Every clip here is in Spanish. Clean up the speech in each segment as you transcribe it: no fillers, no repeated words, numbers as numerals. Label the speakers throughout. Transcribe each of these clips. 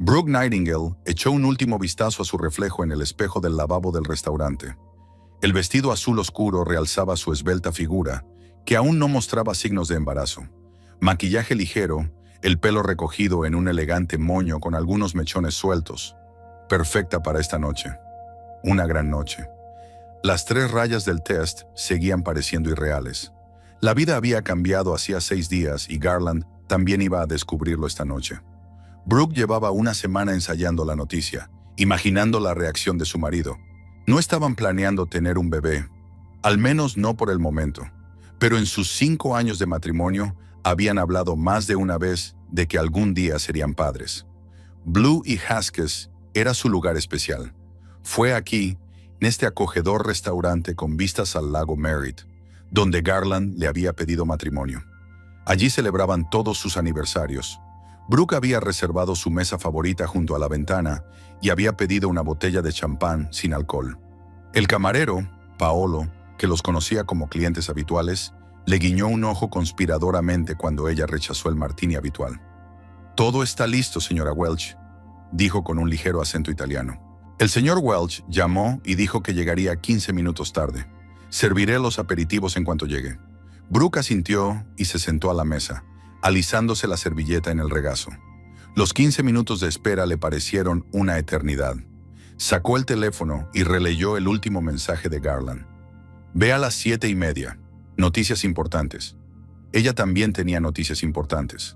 Speaker 1: Brooke Nightingale echó un último vistazo a su reflejo en el espejo del lavabo del restaurante. El vestido azul oscuro realzaba su esbelta figura, que aún no mostraba signos de embarazo. Maquillaje ligero, el pelo recogido en un elegante moño con algunos mechones sueltos. Perfecta para esta noche. Una gran noche. Las 3 rayas del test seguían pareciendo irreales. La vida había cambiado hacía 6 días y Garland también iba a descubrirlo esta noche. Brooke llevaba una semana ensayando la noticia, imaginando la reacción de su marido. No estaban planeando tener un bebé, al menos no por el momento, pero en sus 5 años de matrimonio habían hablado más de una vez de que algún día serían padres. Blue y Haskes era su lugar especial. Fue aquí, en este acogedor restaurante con vistas al lago Merritt, donde Garland le había pedido matrimonio. Allí celebraban todos sus aniversarios. Brooke había reservado su mesa favorita junto a la ventana y había pedido una botella de champán sin alcohol. El camarero, Paolo, que los conocía como clientes habituales, le guiñó un ojo conspiradoramente cuando ella rechazó el martini habitual. «Todo está listo, señora Welch», dijo con un ligero acento italiano. El señor Welch llamó y dijo que llegaría 15 minutos tarde. «Serviré los aperitivos en cuanto llegue». Brooke asintió y se sentó a la mesa, alisándose la servilleta en el regazo. Los 15 minutos de espera le parecieron una eternidad. Sacó el teléfono y releyó el último mensaje de Garland. «Ve a las 7:30. Noticias importantes». Ella también tenía noticias importantes.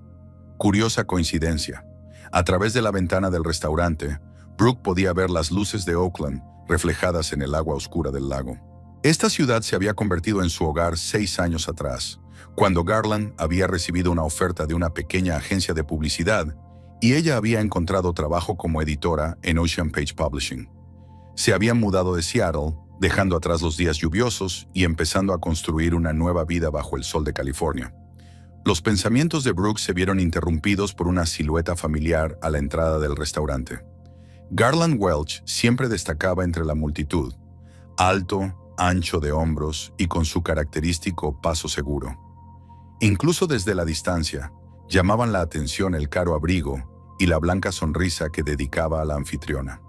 Speaker 1: Curiosa coincidencia. A través de la ventana del restaurante, Brooke podía ver las luces de Oakland reflejadas en el agua oscura del lago. Esta ciudad se había convertido en su hogar 6 años atrás, cuando Garland había recibido una oferta de una pequeña agencia de publicidad y ella había encontrado trabajo como editora en Ocean Page Publishing. Se habían mudado de Seattle, dejando atrás los días lluviosos y empezando a construir una nueva vida bajo el sol de California. Los pensamientos de Brooke se vieron interrumpidos por una silueta familiar a la entrada del restaurante. Garland Welch siempre destacaba entre la multitud, alto, ancho de hombros y con su característico paso seguro. Incluso desde la distancia, llamaban la atención el caro abrigo y la blanca sonrisa que dedicaba a la anfitriona.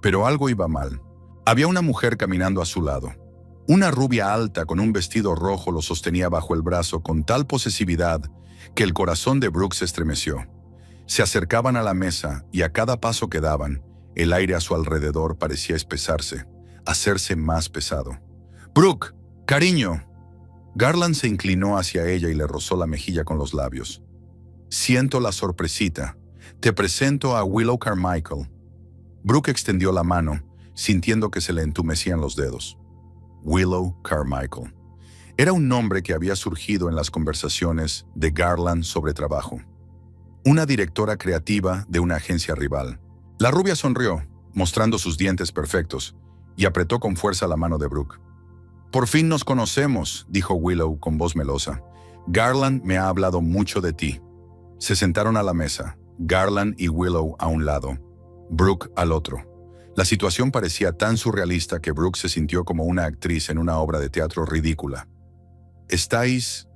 Speaker 1: Pero algo iba mal. Había una mujer caminando a su lado. Una rubia alta con un vestido rojo lo sostenía bajo el brazo con tal posesividad que el corazón de Brooke se estremeció. Se acercaban a la mesa y a cada paso que daban, el aire a su alrededor parecía espesarse, hacerse más pesado. «Brooke, cariño». Garland se inclinó hacia ella y le rozó la mejilla con los labios. «Siento la sorpresita. Te presento a Willow Carmichael». Brooke extendió la mano, sintiendo que se le entumecían los dedos. Willow Carmichael. Era un nombre que había surgido en las conversaciones de Garland sobre trabajo. Una directora creativa de una agencia rival. La rubia sonrió, mostrando sus dientes perfectos, y apretó con fuerza la mano de Brooke. «Por fin nos conocemos», dijo Willow con voz melosa. «Garland me ha hablado mucho de ti». Se sentaron a la mesa, Garland y Willow a un lado, Brooke al otro. La situación parecía tan surrealista que Brooke se sintió como una actriz en una obra de teatro ridícula. «¿Estáis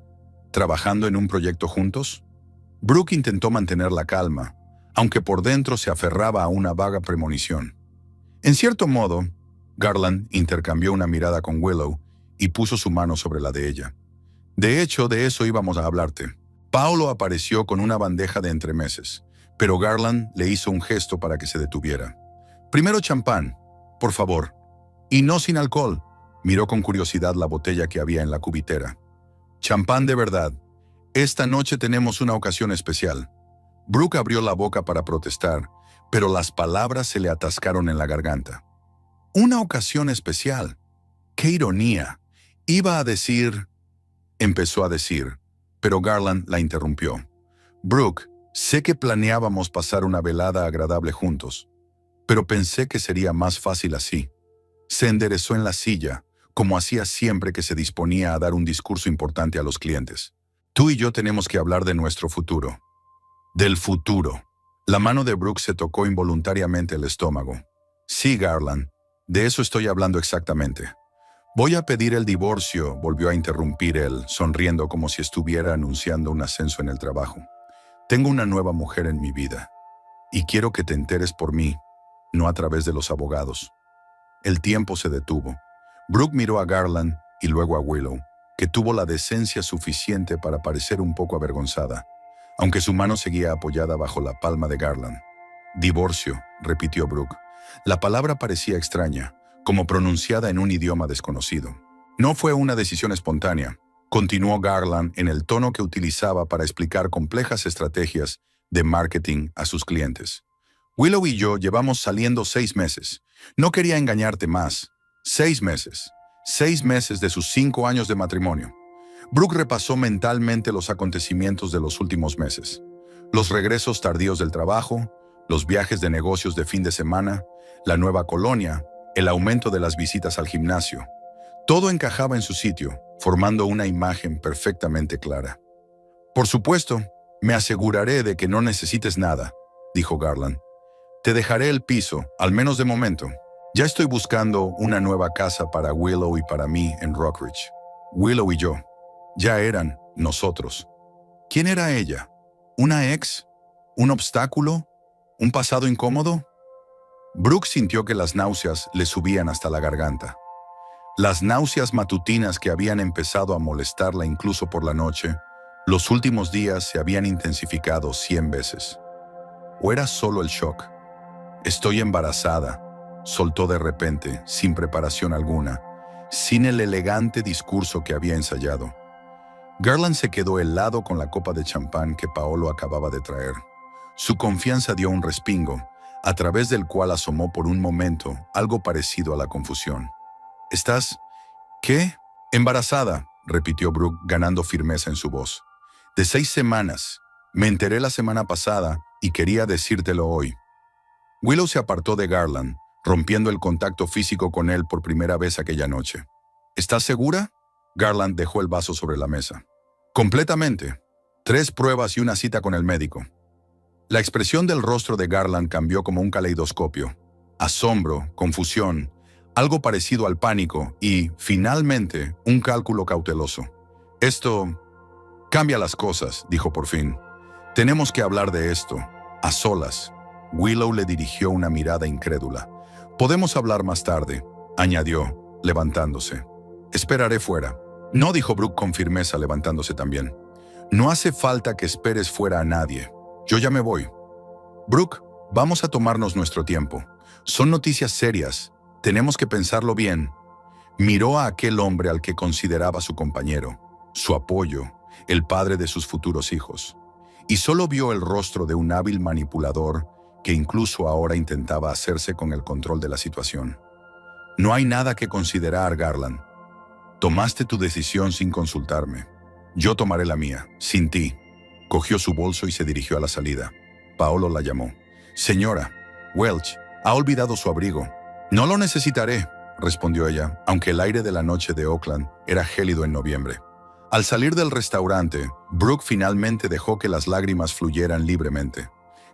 Speaker 1: trabajando en un proyecto juntos?» Brooke intentó mantener la calma, aunque por dentro se aferraba a una vaga premonición. En cierto modo, Garland intercambió una mirada con Willow y puso su mano sobre la de ella. «De hecho, de eso íbamos a hablarte». Paolo apareció con una bandeja de entremeses, pero Garland le hizo un gesto para que se detuviera. «Primero champán, por favor». «Y no sin alcohol», miró con curiosidad la botella que había en la cubitera. «Champán de verdad. Esta noche tenemos una ocasión especial». Brooke abrió la boca para protestar, pero las palabras se le atascaron en la garganta. «¿Una ocasión especial? ¡Qué ironía! Iba a decir...» Empezó a decir, pero Garland la interrumpió. «Brooke, sé que planeábamos pasar una velada agradable juntos, pero pensé que sería más fácil así». Se enderezó en la silla, como hacía siempre que se disponía a dar un discurso importante a los clientes. «Tú y yo tenemos que hablar de nuestro futuro». «Del futuro». La mano de Brooke se tocó involuntariamente el estómago. «Sí, Garland, de eso estoy hablando exactamente». «Voy a pedir el divorcio», volvió a interrumpir él, sonriendo como si estuviera anunciando un ascenso en el trabajo. «Tengo una nueva mujer en mi vida». Y quiero que te enteres por mí, no a través de los abogados. El tiempo se detuvo. Brooke miró a Garland y luego a Willow, que tuvo la decencia suficiente para parecer un poco avergonzada, aunque su mano seguía apoyada bajo la palma de Garland. Divorcio, repitió Brooke. La palabra parecía extraña, como pronunciada en un idioma desconocido. No fue una decisión espontánea, continuó Garland en el tono que utilizaba para explicar complejas estrategias de marketing a sus clientes. Willow y yo llevamos saliendo 6 meses. No quería engañarte más. 6 meses. 6 meses de sus 5 años de matrimonio. Brooke repasó mentalmente los acontecimientos de los últimos meses. Los regresos tardíos del trabajo, los viajes de negocios de fin de semana, la nueva colonia, el aumento de las visitas al gimnasio. Todo encajaba en su sitio, formando una imagen perfectamente clara. Por supuesto, me aseguraré de que no necesites nada, dijo Garland. Te dejaré el piso, al menos de momento. Ya estoy buscando una nueva casa para Willow y para mí en Rockridge. Willow y yo. Ya eran nosotros. ¿Quién era ella? ¿Una ex? ¿Un obstáculo? ¿Un pasado incómodo? Brooke sintió que las náuseas le subían hasta la garganta. Las náuseas matutinas que habían empezado a molestarla incluso por la noche, los últimos días se habían intensificado 100 veces. ¿O era solo el shock? Estoy embarazada, soltó de repente, sin preparación alguna, sin el elegante discurso que había ensayado. Garland se quedó helado con la copa de champán que Paolo acababa de traer. Su confianza dio un respingo, a través del cual asomó por un momento algo parecido a la confusión. ¿Estás? ¿Qué? Embarazada, repitió Brooke, ganando firmeza en su voz. De 6 semanas. Me enteré la semana pasada y quería decírtelo hoy. Willow se apartó de Garland, rompiendo el contacto físico con él por primera vez aquella noche. ¿Estás segura? Garland dejó el vaso sobre la mesa. Completamente. 3 pruebas y una cita con el médico. La expresión del rostro de Garland cambió como un caleidoscopio. Asombro, confusión, algo parecido al pánico y, finalmente, un cálculo cauteloso. Esto cambia las cosas, dijo por fin. Tenemos que hablar de esto, a solas. Willow le dirigió una mirada incrédula. Podemos hablar más tarde, añadió, levantándose. Esperaré fuera. No, dijo Brooke con firmeza, levantándose también. No hace falta que esperes fuera a nadie. Yo ya me voy. Brooke, vamos a tomarnos nuestro tiempo. Son noticias serias. Tenemos que pensarlo bien. Miró a aquel hombre al que consideraba su compañero, su apoyo, el padre de sus futuros hijos. Y solo vio el rostro de un hábil manipulador que incluso ahora intentaba hacerse con el control de la situación. No hay nada que considerar, Garland. Tomaste tu decisión sin consultarme. Yo tomaré la mía, sin ti. Cogió su bolso y se dirigió a la salida. Paolo la llamó. Señora, Welch, ha olvidado su abrigo. No lo necesitaré, respondió ella, aunque el aire de la noche de Oakland era gélido en noviembre. Al salir del restaurante, Brooke finalmente dejó que las lágrimas fluyeran libremente.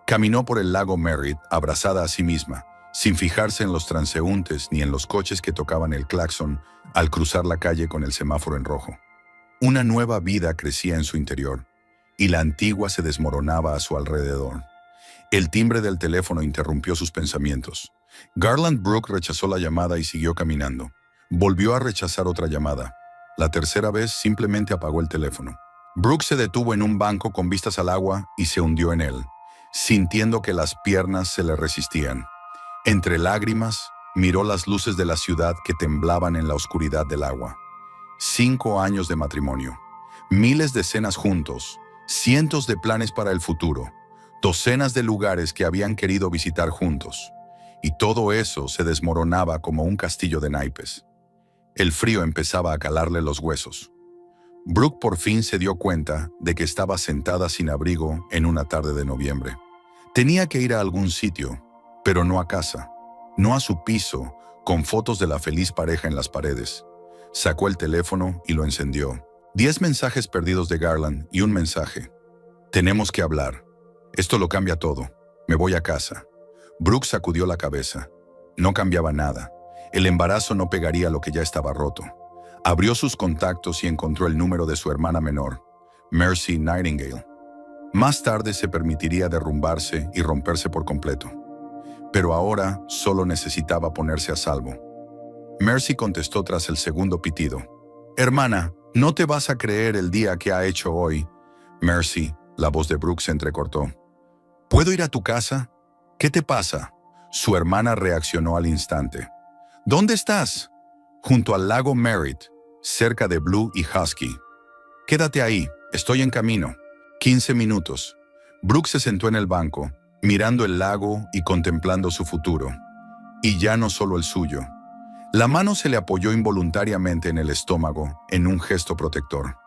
Speaker 1: Caminó por el lago Merritt, abrazada a sí misma, sin fijarse en los transeúntes ni en los coches que tocaban el claxon al cruzar la calle con el semáforo en rojo. Una nueva vida crecía en su interior, y la antigua se desmoronaba a su alrededor. El timbre del teléfono interrumpió sus pensamientos. Garland Brooke rechazó la llamada y siguió caminando. Volvió a rechazar otra llamada. La tercera vez simplemente apagó el teléfono. Brooke se detuvo en un banco con vistas al agua y se hundió en él, sintiendo que las piernas se le resistían. Entre lágrimas, miró las luces de la ciudad que temblaban en la oscuridad del agua. 5 años de matrimonio, miles de cenas juntos, cientos de planes para el futuro, docenas de lugares que habían querido visitar juntos. Y todo eso se desmoronaba como un castillo de naipes. El frío empezaba a calarle los huesos. Brooke por fin se dio cuenta de que estaba sentada sin abrigo en una tarde de noviembre. Tenía que ir a algún sitio, pero no a casa, no a su piso, con fotos de la feliz pareja en las paredes. Sacó el teléfono y lo encendió. 10 mensajes perdidos de Garland y un mensaje. Tenemos que hablar. Esto lo cambia todo. Me voy a casa. Brooke sacudió la cabeza. No cambiaba nada. El embarazo no pegaría lo que ya estaba roto. Abrió sus contactos y encontró el número de su hermana menor, Mercy Nightingale. Más tarde se permitiría derrumbarse y romperse por completo. Pero ahora solo necesitaba ponerse a salvo. Mercy contestó tras el segundo pitido. «Hermana, no te vas a creer el día que ha hecho hoy». «Mercy», la voz de Brooke se entrecortó. «¿Puedo ir a tu casa?» «¿Qué te pasa?» Su hermana reaccionó al instante. «¿Dónde estás?» «Junto al lago Merritt, cerca de Blue y Husky». «Quédate ahí, estoy en camino». 15 minutos. Brooke se sentó en el banco, mirando el lago y contemplando su futuro. Y ya no solo el suyo. La mano se le apoyó involuntariamente en el estómago, en un gesto protector.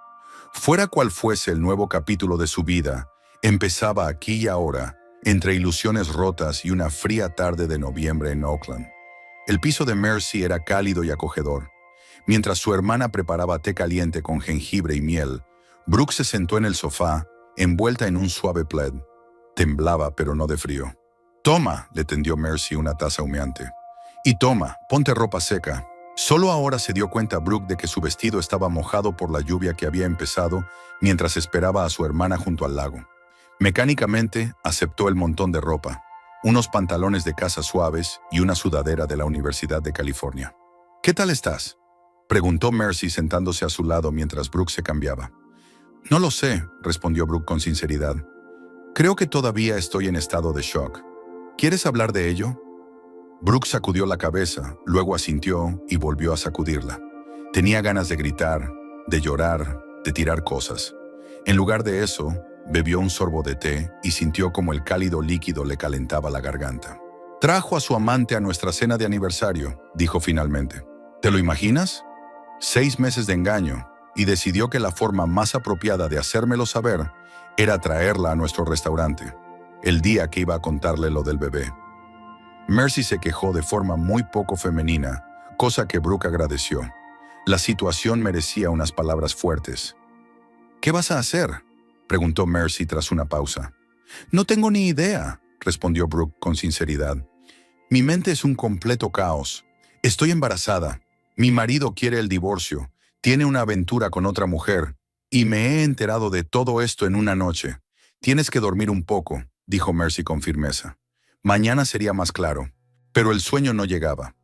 Speaker 1: Fuera cual fuese el nuevo capítulo de su vida, empezaba aquí y ahora, entre ilusiones rotas y una fría tarde de noviembre en Oakland. El piso de Mercy era cálido y acogedor. Mientras su hermana preparaba té caliente con jengibre y miel, Brooke se sentó en el sofá, envuelta en un suave plaid. Temblaba, pero no de frío. «Toma», le tendió Mercy una taza humeante. «Y toma, ponte ropa seca». Solo ahora se dio cuenta Brooke de que su vestido estaba mojado por la lluvia que había empezado mientras esperaba a su hermana junto al lago. Mecánicamente aceptó el montón de ropa, unos pantalones de casa suaves y una sudadera de la Universidad de California. «¿Qué tal estás?», preguntó Mercy sentándose a su lado mientras Brooke se cambiaba. «No lo sé», respondió Brooke con sinceridad. «Creo que todavía estoy en estado de shock. ¿Quieres hablar de ello?». Brooke sacudió la cabeza, luego asintió y volvió a sacudirla. Tenía ganas de gritar, de llorar, de tirar cosas. En lugar de eso, bebió un sorbo de té y sintió como el cálido líquido le calentaba la garganta. «Trajo a su amante a nuestra cena de aniversario», dijo finalmente. «¿Te lo imaginas? 6 meses de engaño, y decidió que la forma más apropiada de hacérmelo saber era traerla a nuestro restaurante, el día que iba a contarle lo del bebé». Mercy se quejó de forma muy poco femenina, cosa que Brooke agradeció. La situación merecía unas palabras fuertes. «¿Qué vas a hacer?», preguntó Mercy tras una pausa. «No tengo ni idea», respondió Brooke con sinceridad. «Mi mente es un completo caos. Estoy embarazada. Mi marido quiere el divorcio. Tiene una aventura con otra mujer. Y me he enterado de todo esto en una noche. Tienes que dormir un poco», dijo Mercy con firmeza. «Mañana sería más claro». Pero el sueño no llegaba.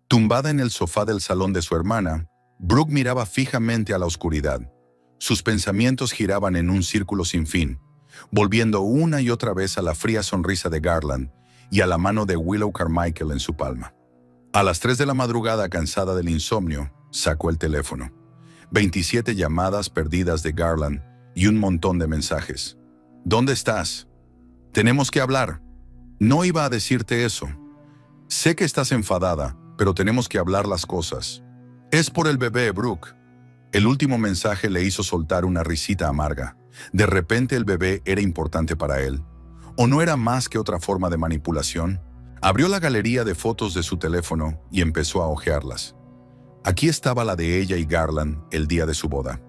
Speaker 1: Tumbada en el sofá del salón de su hermana, Brooke miraba fijamente a la oscuridad. Sus pensamientos giraban en un círculo sin fin, volviendo una y otra vez a la fría sonrisa de Garland y a la mano de Willow Carmichael en su palma. A las 3 de la madrugada, cansada del insomnio, sacó el teléfono. 27 llamadas perdidas de Garland y un montón de mensajes. «¿Dónde estás? Tenemos que hablar». «No iba a decirte eso. Sé que estás enfadada, pero tenemos que hablar las cosas». «Es por el bebé, Brooke». El último mensaje le hizo soltar una risita amarga. De repente el bebé era importante para él. ¿O no era más que otra forma de manipulación? Abrió la galería de fotos de su teléfono y empezó a hojearlas. Aquí estaba la de ella y Garland el día de su boda.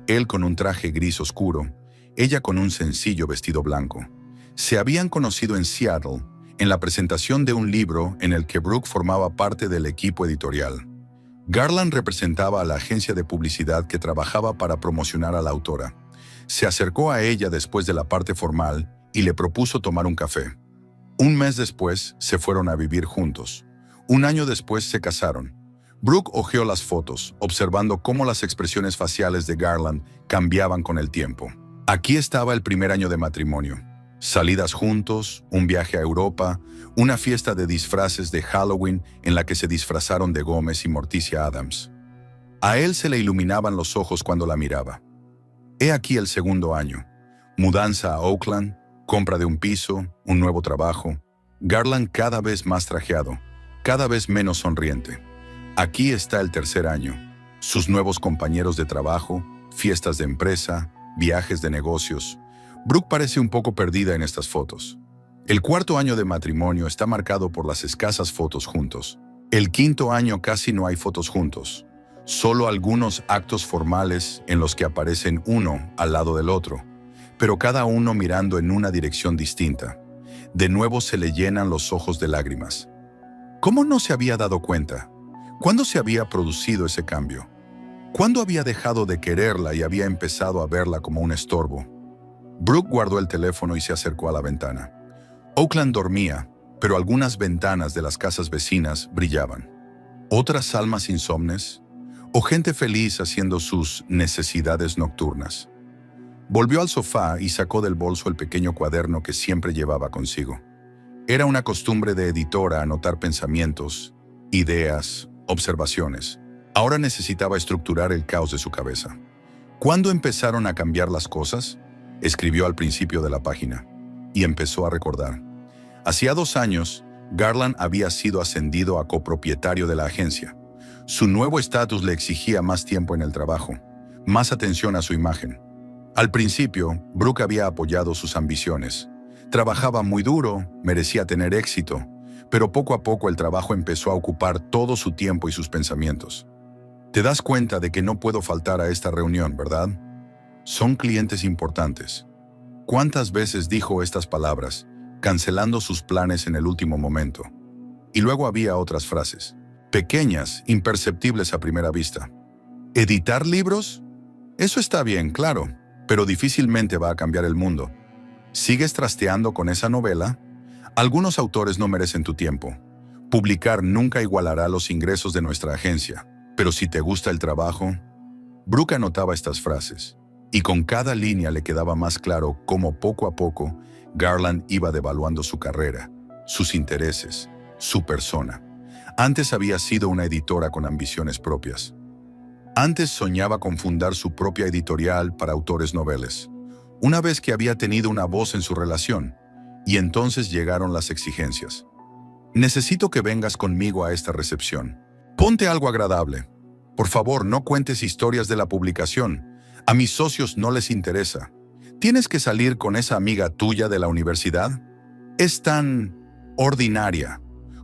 Speaker 1: Él con un traje gris oscuro, ella con un sencillo vestido blanco. Se habían conocido en Seattle, en la presentación de un libro en el que Brooke formaba parte del equipo editorial. Garland representaba a la agencia de publicidad que trabajaba para promocionar a la autora. Se acercó a ella después de la parte formal y le propuso tomar un café. Un mes después se fueron a vivir juntos. Un año después se casaron. Brooke hojeó las fotos, observando cómo las expresiones faciales de Garland cambiaban con el tiempo. Aquí estaba el primer año de matrimonio. Salidas juntos, un viaje a Europa, una fiesta de disfraces de Halloween en la que se disfrazaron de Gómez y Morticia Adams. A él se le iluminaban los ojos cuando la miraba. He aquí el segundo año. Mudanza a Oakland, compra de un piso, un nuevo trabajo. Garland cada vez más trajeado, cada vez menos sonriente. Aquí está el tercer año. Sus nuevos compañeros de trabajo, fiestas de empresa, viajes de negocios. Brooke parece un poco perdida en estas fotos. El cuarto año de matrimonio está marcado por las escasas fotos juntos. El quinto año casi no hay fotos juntos. Solo algunos actos formales en los que aparecen uno al lado del otro, pero cada uno mirando en una dirección distinta. De nuevo se le llenan los ojos de lágrimas. ¿Cómo no se había dado cuenta? ¿Cuándo se había producido ese cambio? ¿Cuándo había dejado de quererla y había empezado a verla como un estorbo? Brooke guardó el teléfono y se acercó a la ventana. Oakland dormía, pero algunas ventanas de las casas vecinas brillaban. ¿Otras almas insomnes? ¿O gente feliz haciendo sus necesidades nocturnas? Volvió al sofá y sacó del bolso el pequeño cuaderno que siempre llevaba consigo. Era una costumbre de editora anotar pensamientos, ideas, observaciones. Ahora necesitaba estructurar el caos de su cabeza. ¿Cuándo empezaron a cambiar las cosas? Escribió al principio de la página, y empezó a recordar. Hacía 2 años, Garland había sido ascendido a copropietario de la agencia. Su nuevo estatus le exigía más tiempo en el trabajo, más atención a su imagen. Al principio, Brooke había apoyado sus ambiciones. Trabajaba muy duro, merecía tener éxito, pero poco a poco el trabajo empezó a ocupar todo su tiempo y sus pensamientos. Te das cuenta de que no puedo faltar a esta reunión, ¿verdad? Son clientes importantes. ¿Cuántas veces dijo estas palabras, cancelando sus planes en el último momento? Y luego había otras frases, pequeñas, imperceptibles a primera vista. ¿Editar libros? Eso está bien, claro, pero difícilmente va a cambiar el mundo. ¿Sigues trasteando con esa novela? Algunos autores no merecen tu tiempo. Publicar nunca igualará los ingresos de nuestra agencia, pero si te gusta el trabajo... Brooke anotaba estas frases, y con cada línea le quedaba más claro cómo poco a poco Garland iba devaluando su carrera, sus intereses, su persona. Antes había sido una editora con ambiciones propias. Antes soñaba con fundar su propia editorial para autores noveles, una vez que había tenido una voz en su relación, y entonces llegaron las exigencias. Necesito que vengas conmigo a esta recepción. Ponte algo agradable. Por favor, no cuentes historias de la publicación. A mis socios no les interesa. ¿Tienes que salir con esa amiga tuya de la universidad? Es tan ordinaria.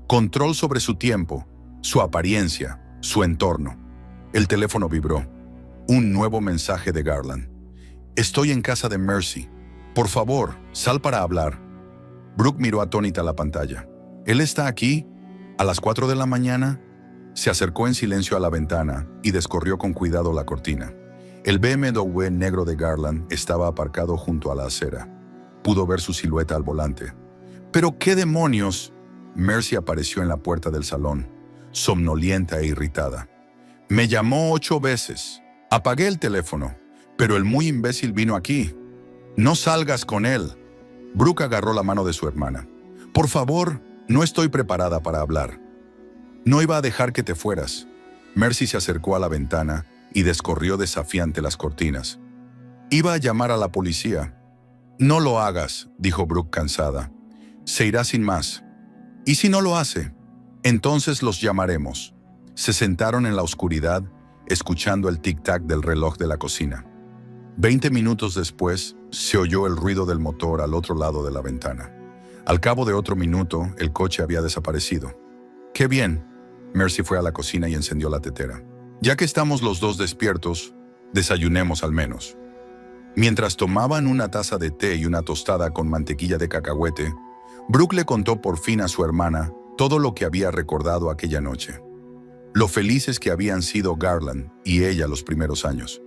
Speaker 1: Control sobre su tiempo, su apariencia, su entorno. El teléfono vibró. Un nuevo mensaje de Garland. Estoy en casa de Mercy. Por favor, sal para hablar. Brooke miró atónita la pantalla. ¿Él está aquí? ¿A las 4 de la mañana? Se acercó en silencio a la ventana y descorrió con cuidado la cortina. El BMW negro de Garland estaba aparcado junto a la acera. Pudo ver su silueta al volante. ¿Pero qué demonios? Mercy apareció en la puerta del salón, somnolienta e irritada. Me llamó 8 veces. Apagué el teléfono, pero el muy imbécil vino aquí. No salgas con él. Brooke agarró la mano de su hermana. Por favor, no estoy preparada para hablar. No iba a dejar que te fueras. Mercy se acercó a la ventana y descorrió desafiante las cortinas. Iba a llamar a la policía. No lo hagas, dijo Brooke cansada. Se irá sin más. ¿Y si no lo hace? Entonces los llamaremos. Se sentaron en la oscuridad, escuchando el tic-tac del reloj de la cocina. 20 minutos después, se oyó el ruido del motor al otro lado de la ventana. Al cabo de otro minuto, el coche había desaparecido. ¡Qué bien! Mercy fue a la cocina y encendió la tetera. Ya que estamos los dos despiertos, desayunemos al menos. Mientras tomaban una taza de té y una tostada con mantequilla de cacahuete, Brooke le contó por fin a su hermana todo lo que había recordado aquella noche. Lo felices que habían sido Garland y ella los primeros años.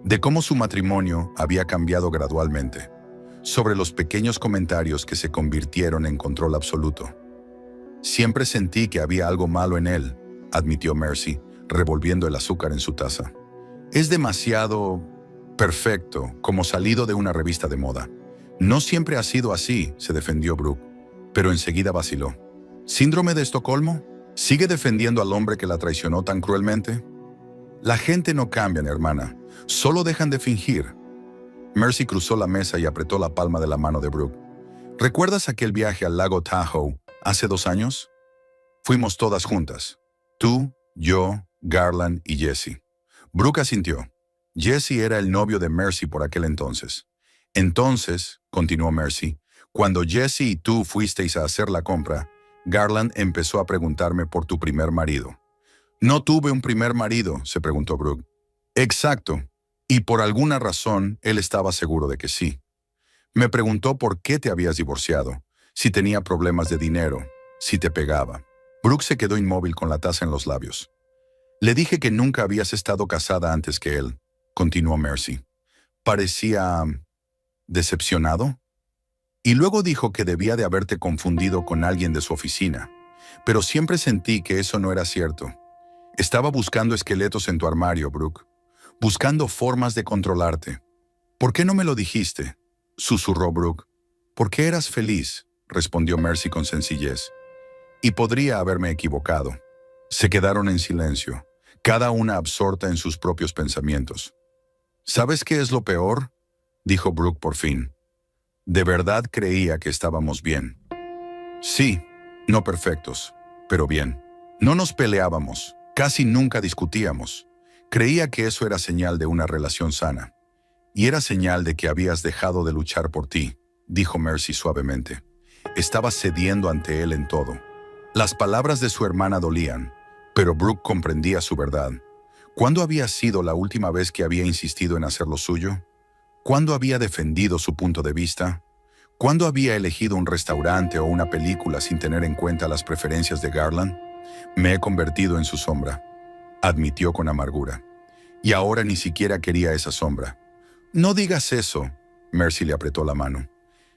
Speaker 1: De cómo su matrimonio había cambiado gradualmente. Sobre los pequeños comentarios que se convirtieron en control absoluto. Siempre sentí que había algo malo en él, admitió Mercy, revolviendo el azúcar en su taza. Es demasiado perfecto, como salido de una revista de moda. No siempre ha sido así, se defendió Brooke, pero enseguida vaciló. ¿Síndrome de Estocolmo? ¿Sigue defendiendo al hombre que la traicionó tan cruelmente? La gente no cambia, hermana, solo dejan de fingir. Mercy cruzó la mesa y apretó la palma de la mano de Brooke. ¿Recuerdas aquel viaje al lago Tahoe hace 2 años? Fuimos todas juntas. Tú, yo, Garland y Jesse. Brooke asintió. Jesse era el novio de Mercy por aquel entonces. Entonces, continuó Mercy, cuando Jesse y tú fuisteis a hacer la compra, Garland empezó a preguntarme por tu primer marido. No tuve un primer marido, se preguntó Brooke. Exacto. Y por alguna razón, él estaba seguro de que sí. Me preguntó por qué te habías divorciado, si tenía problemas de dinero, si te pegaba. Brooke se quedó inmóvil con la taza en los labios. Le dije que nunca habías estado casada antes que él, continuó Mercy. Parecía ¿Decepcionado? Y luego dijo que debía de haberte confundido con alguien de su oficina. Pero siempre sentí que eso no era cierto. Estaba buscando esqueletos en tu armario, Brooke. Buscando formas de controlarte. ¿Por qué no me lo dijiste?, susurró Brooke. ¿Por qué eras feliz?, respondió Mercy con sencillez. Y podría haberme equivocado. Se quedaron en silencio, cada una absorta en sus propios pensamientos. ¿Sabes qué es lo peor?, dijo Brooke por fin. De verdad creía que estábamos bien. Sí, no perfectos, pero bien. No nos peleábamos, casi nunca discutíamos. Creía que eso era señal de una relación sana. Y era señal de que habías dejado de luchar por ti, dijo Mercy suavemente. Estabas cediendo ante él en todo. Las palabras de su hermana dolían, pero Brooke comprendía su verdad. ¿Cuándo había sido la última vez que había insistido en hacer lo suyo? ¿Cuándo había defendido su punto de vista? ¿Cuándo había elegido un restaurante o una película sin tener en cuenta las preferencias de Garland? Me he convertido en su sombra, admitió con amargura. Y ahora ni siquiera quería esa sombra. No digas eso, Mercy le apretó la mano.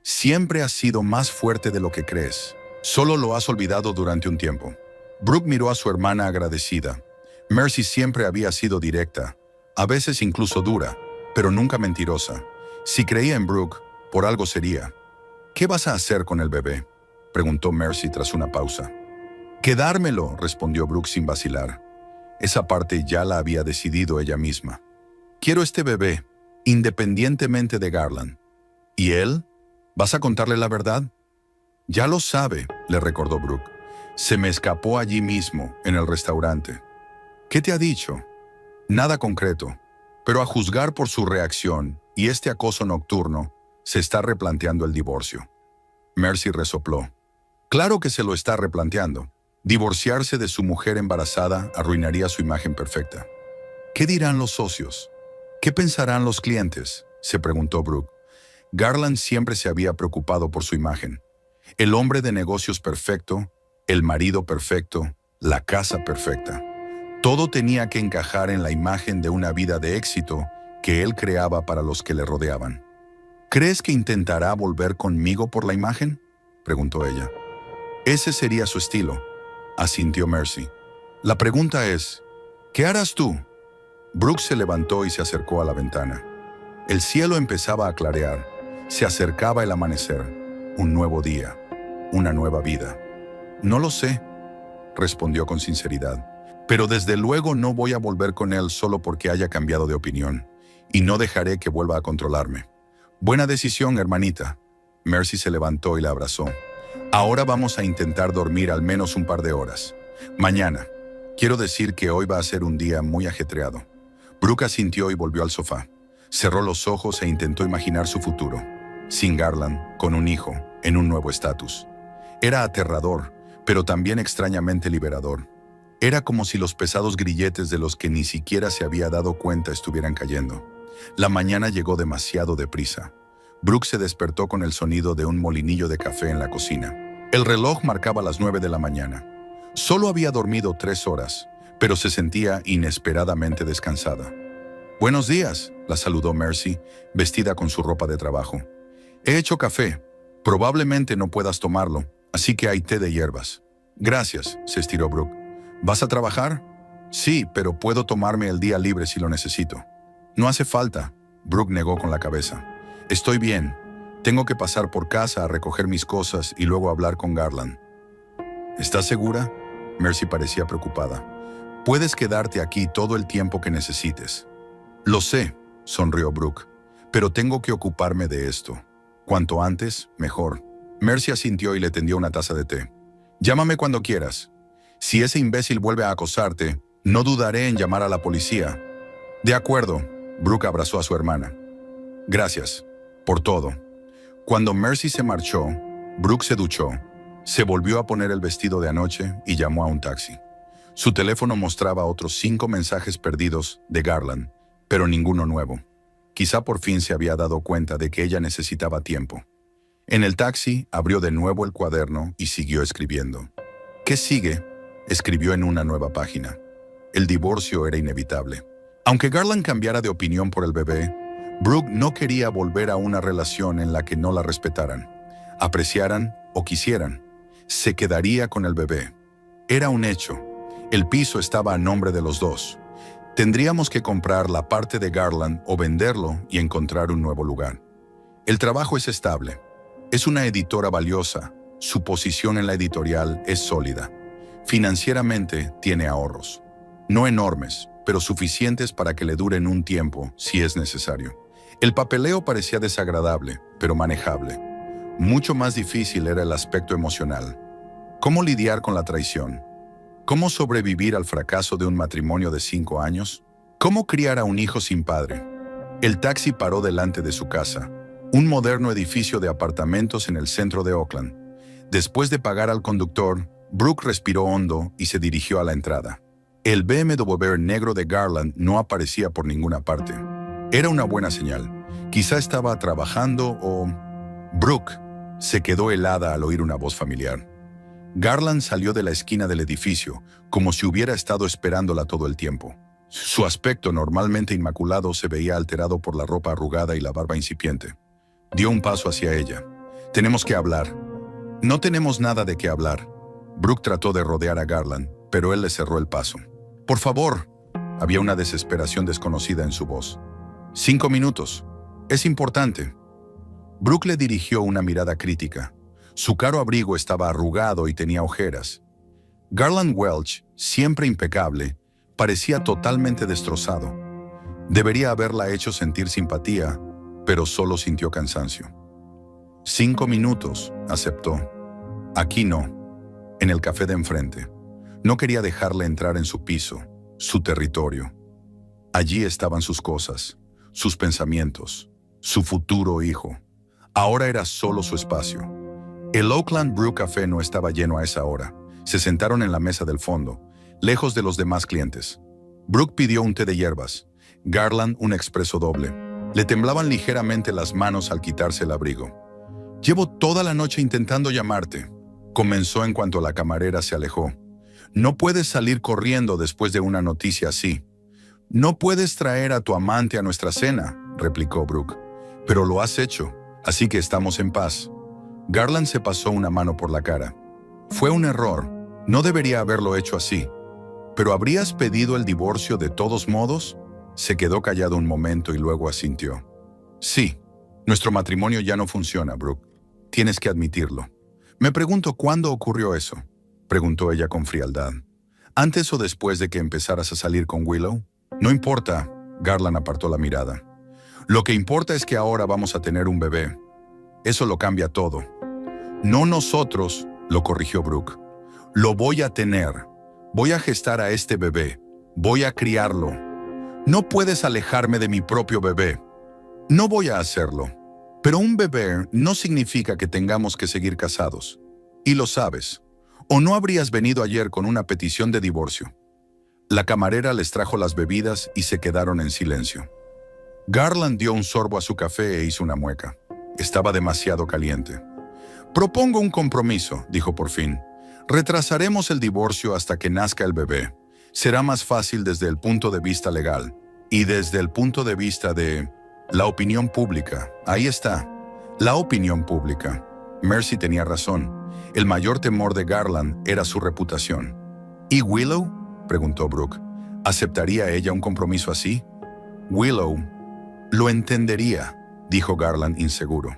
Speaker 1: Siempre has sido más fuerte de lo que crees. Solo lo has olvidado durante un tiempo. Brooke miró a su hermana agradecida. Mercy siempre había sido directa, a veces incluso dura, pero nunca mentirosa. Si creía en Brooke, por algo sería. ¿Qué vas a hacer con el bebé?, preguntó Mercy tras una pausa. Quedármelo, respondió Brooke sin vacilar. Esa parte ya la había decidido ella misma. Quiero este bebé, independientemente de Garland. ¿Y él? ¿Vas a contarle la verdad? Ya lo sabe, le recordó Brooke. Se me escapó allí mismo, en el restaurante. ¿Qué te ha dicho? Nada concreto, pero a juzgar por su reacción y este acoso nocturno, se está replanteando el divorcio. Mercy resopló. Claro que se lo está replanteando. Divorciarse de su mujer embarazada arruinaría su imagen perfecta. ¿Qué dirán los socios? ¿Qué pensarán los clientes?, se preguntó Brooke. Garland siempre se había preocupado por su imagen. El hombre de negocios perfecto, el marido perfecto, la casa perfecta. Todo tenía que encajar en la imagen de una vida de éxito que él creaba para los que le rodeaban. ¿Crees que intentará volver conmigo por la imagen?, preguntó ella. Ese sería su estilo, asintió Mercy. La pregunta es, ¿qué harás tú? Brooke se levantó y se acercó a la ventana. El cielo empezaba a clarear. Se acercaba el amanecer, un nuevo día, una nueva vida. No lo sé, respondió con sinceridad, pero desde luego no voy a volver con él solo porque haya cambiado de opinión, y no dejaré que vuelva a controlarme. Buena decisión, hermanita. Mercy se levantó y la abrazó. Ahora vamos a intentar dormir al menos un par de horas. Mañana. Quiero decir que hoy va a ser un día muy ajetreado. Brooke asintió y volvió al sofá. Cerró los ojos e intentó imaginar su futuro. Sin Garland, con un hijo, en un nuevo estatus. Era aterrador, pero también extrañamente liberador. Era como si los pesados grilletes de los que ni siquiera se había dado cuenta estuvieran cayendo. La mañana llegó demasiado deprisa. Brooke se despertó con el sonido de un molinillo de café en la cocina. El reloj marcaba las 9 de la mañana. Solo había dormido 3 horas, pero se sentía inesperadamente descansada. «Buenos días», la saludó Mercy, vestida con su ropa de trabajo. «He hecho café. Probablemente no puedas tomarlo, así que hay té de hierbas». «Gracias», se estiró Brooke. «¿Vas a trabajar?» «Sí, pero puedo tomarme el día libre si lo necesito». «No hace falta», Brooke negó con la cabeza. «Estoy bien. Tengo que pasar por casa a recoger mis cosas y luego hablar con Garland». «¿Estás segura?» Mercy parecía preocupada. «Puedes quedarte aquí todo el tiempo que necesites». «Lo sé», sonrió Brooke, «pero tengo que ocuparme de esto. Cuanto antes, mejor». Mercy asintió y le tendió una taza de té. «Llámame cuando quieras. Si ese imbécil vuelve a acosarte, no dudaré en llamar a la policía». «De acuerdo», Brooke abrazó a su hermana. «Gracias, por todo». Cuando Mercy se marchó, Brooke se duchó, se volvió a poner el vestido de anoche y llamó a un taxi. Su teléfono mostraba otros 5 mensajes perdidos de Garland, pero ninguno nuevo. Quizá por fin se había dado cuenta de que ella necesitaba tiempo. En el taxi abrió de nuevo el cuaderno y siguió escribiendo. «¿Qué sigue?», escribió en una nueva página. El divorcio era inevitable. Aunque Garland cambiara de opinión por el bebé, Brooke no quería volver a una relación en la que no la respetaran, apreciaran o quisieran. Se quedaría con el bebé. Era un hecho. El piso estaba a nombre de los dos. Tendríamos que comprar la parte de Garland o venderlo y encontrar un nuevo lugar. El trabajo es estable. Es una editora valiosa. Su posición en la editorial es sólida. Financieramente tiene ahorros. No enormes, pero suficientes para que le duren un tiempo si es necesario. El papeleo parecía desagradable, pero manejable. Mucho más difícil era el aspecto emocional. ¿Cómo lidiar con la traición? ¿Cómo sobrevivir al fracaso de un matrimonio de 5 años? ¿Cómo criar a un hijo sin padre? El taxi paró delante de su casa, un moderno edificio de apartamentos en el centro de Oakland. Después de pagar al conductor, Brooke respiró hondo y se dirigió a la entrada. El BMW negro de Garland no aparecía por ninguna parte. Era una buena señal. Quizá estaba trabajando o... Brooke se quedó helada al oír una voz familiar. Garland salió de la esquina del edificio, como si hubiera estado esperándola todo el tiempo. Su aspecto normalmente inmaculado se veía alterado por la ropa arrugada y la barba incipiente. Dio un paso hacia ella. «Tenemos que hablar». «No tenemos nada de qué hablar». Brooke trató de rodear a Garland, pero él le cerró el paso. «Por favor». Había una desesperación desconocida en su voz. «5 minutos. Es importante». Brooke le dirigió una mirada crítica. Su caro abrigo estaba arrugado y tenía ojeras. Garland Welch, siempre impecable, parecía totalmente destrozado. Debería haberla hecho sentir simpatía, pero solo sintió cansancio. 5 minutos, aceptó. Aquí no, en el café de enfrente. No quería dejarle entrar en su piso, su territorio. Allí estaban sus cosas, sus pensamientos, su futuro hijo. Ahora era solo su espacio. El Oakland Brew Café no estaba lleno a esa hora. Se sentaron en la mesa del fondo, lejos de los demás clientes. Brooke pidió un té de hierbas, Garland un expreso doble. Le temblaban ligeramente las manos al quitarse el abrigo. «Llevo toda la noche intentando llamarte», comenzó en cuanto la camarera se alejó. «No puedes salir corriendo después de una noticia así». «No puedes traer a tu amante a nuestra cena», replicó Brooke. «Pero lo has hecho, así que estamos en paz». Garland se pasó una mano por la cara. «Fue un error. No debería haberlo hecho así. ¿Pero habrías pedido el divorcio de todos modos?» Se quedó callado un momento y luego asintió. «Sí. Nuestro matrimonio ya no funciona, Brooke. Tienes que admitirlo». «Me pregunto cuándo ocurrió eso», preguntó ella con frialdad. «¿Antes o después de que empezaras a salir con Willow?» «No importa», Garland apartó la mirada. «Lo que importa es que ahora vamos a tener un bebé. Eso lo cambia todo». «No nosotros», lo corrigió Brooke. «Lo voy a tener. Voy a gestar a este bebé. Voy a criarlo. No puedes alejarme de mi propio bebé». «No voy a hacerlo. Pero un bebé no significa que tengamos que seguir casados. Y lo sabes. ¿O no habrías venido ayer con una petición de divorcio?» La camarera les trajo las bebidas y se quedaron en silencio. Garland dio un sorbo a su café e hizo una mueca. Estaba demasiado caliente. «Propongo un compromiso», dijo por fin. «Retrasaremos el divorcio hasta que nazca el bebé. Será más fácil desde el punto de vista legal. Y desde el punto de vista de... la opinión pública. Ahí está. La opinión pública». Mercy tenía razón. El mayor temor de Garland era su reputación. «¿Y Willow?», preguntó Brooke. ¿Aceptaría ella un compromiso así? «Willow lo entendería», dijo Garland inseguro.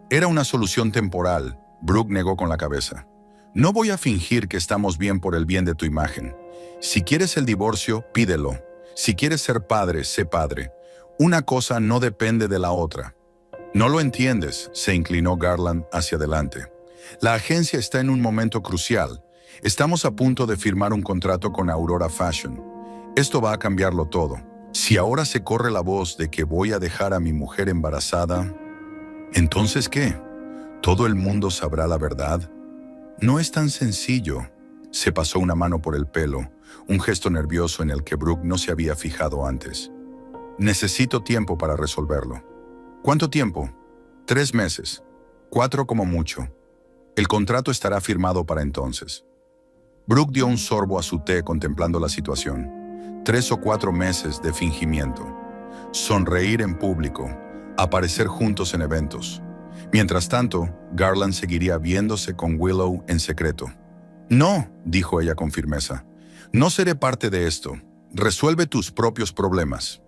Speaker 1: «Era una solución temporal», Brooke negó con la cabeza. «No voy a fingir que estamos bien por el bien de tu imagen. Si quieres el divorcio, pídelo. Si quieres ser padre, sé padre. Una cosa no depende de la otra». «No lo entiendes», se inclinó Garland hacia adelante. «La agencia está en un momento crucial. Estamos a punto de firmar un contrato con Aurora Fashion. Esto va a cambiarlo todo. Si ahora se corre la voz de que voy a dejar a mi mujer embarazada, ¿entonces qué? ¿Todo el mundo sabrá la verdad? No es tan sencillo». Se pasó una mano por el pelo, un gesto nervioso en el que Brooke no se había fijado antes. «Necesito tiempo para resolverlo». «¿Cuánto tiempo?» 3 meses. 4 como mucho. El contrato estará firmado para entonces». Brooke dio un sorbo a su té contemplando la situación. 3 o 4 meses de fingimiento. sonreír en público, aparecer juntos en eventos. Mientras tanto, Garland seguiría viéndose con Willow en secreto. No, dijo ella con firmeza. No seré parte de esto. Resuelve tus propios problemas.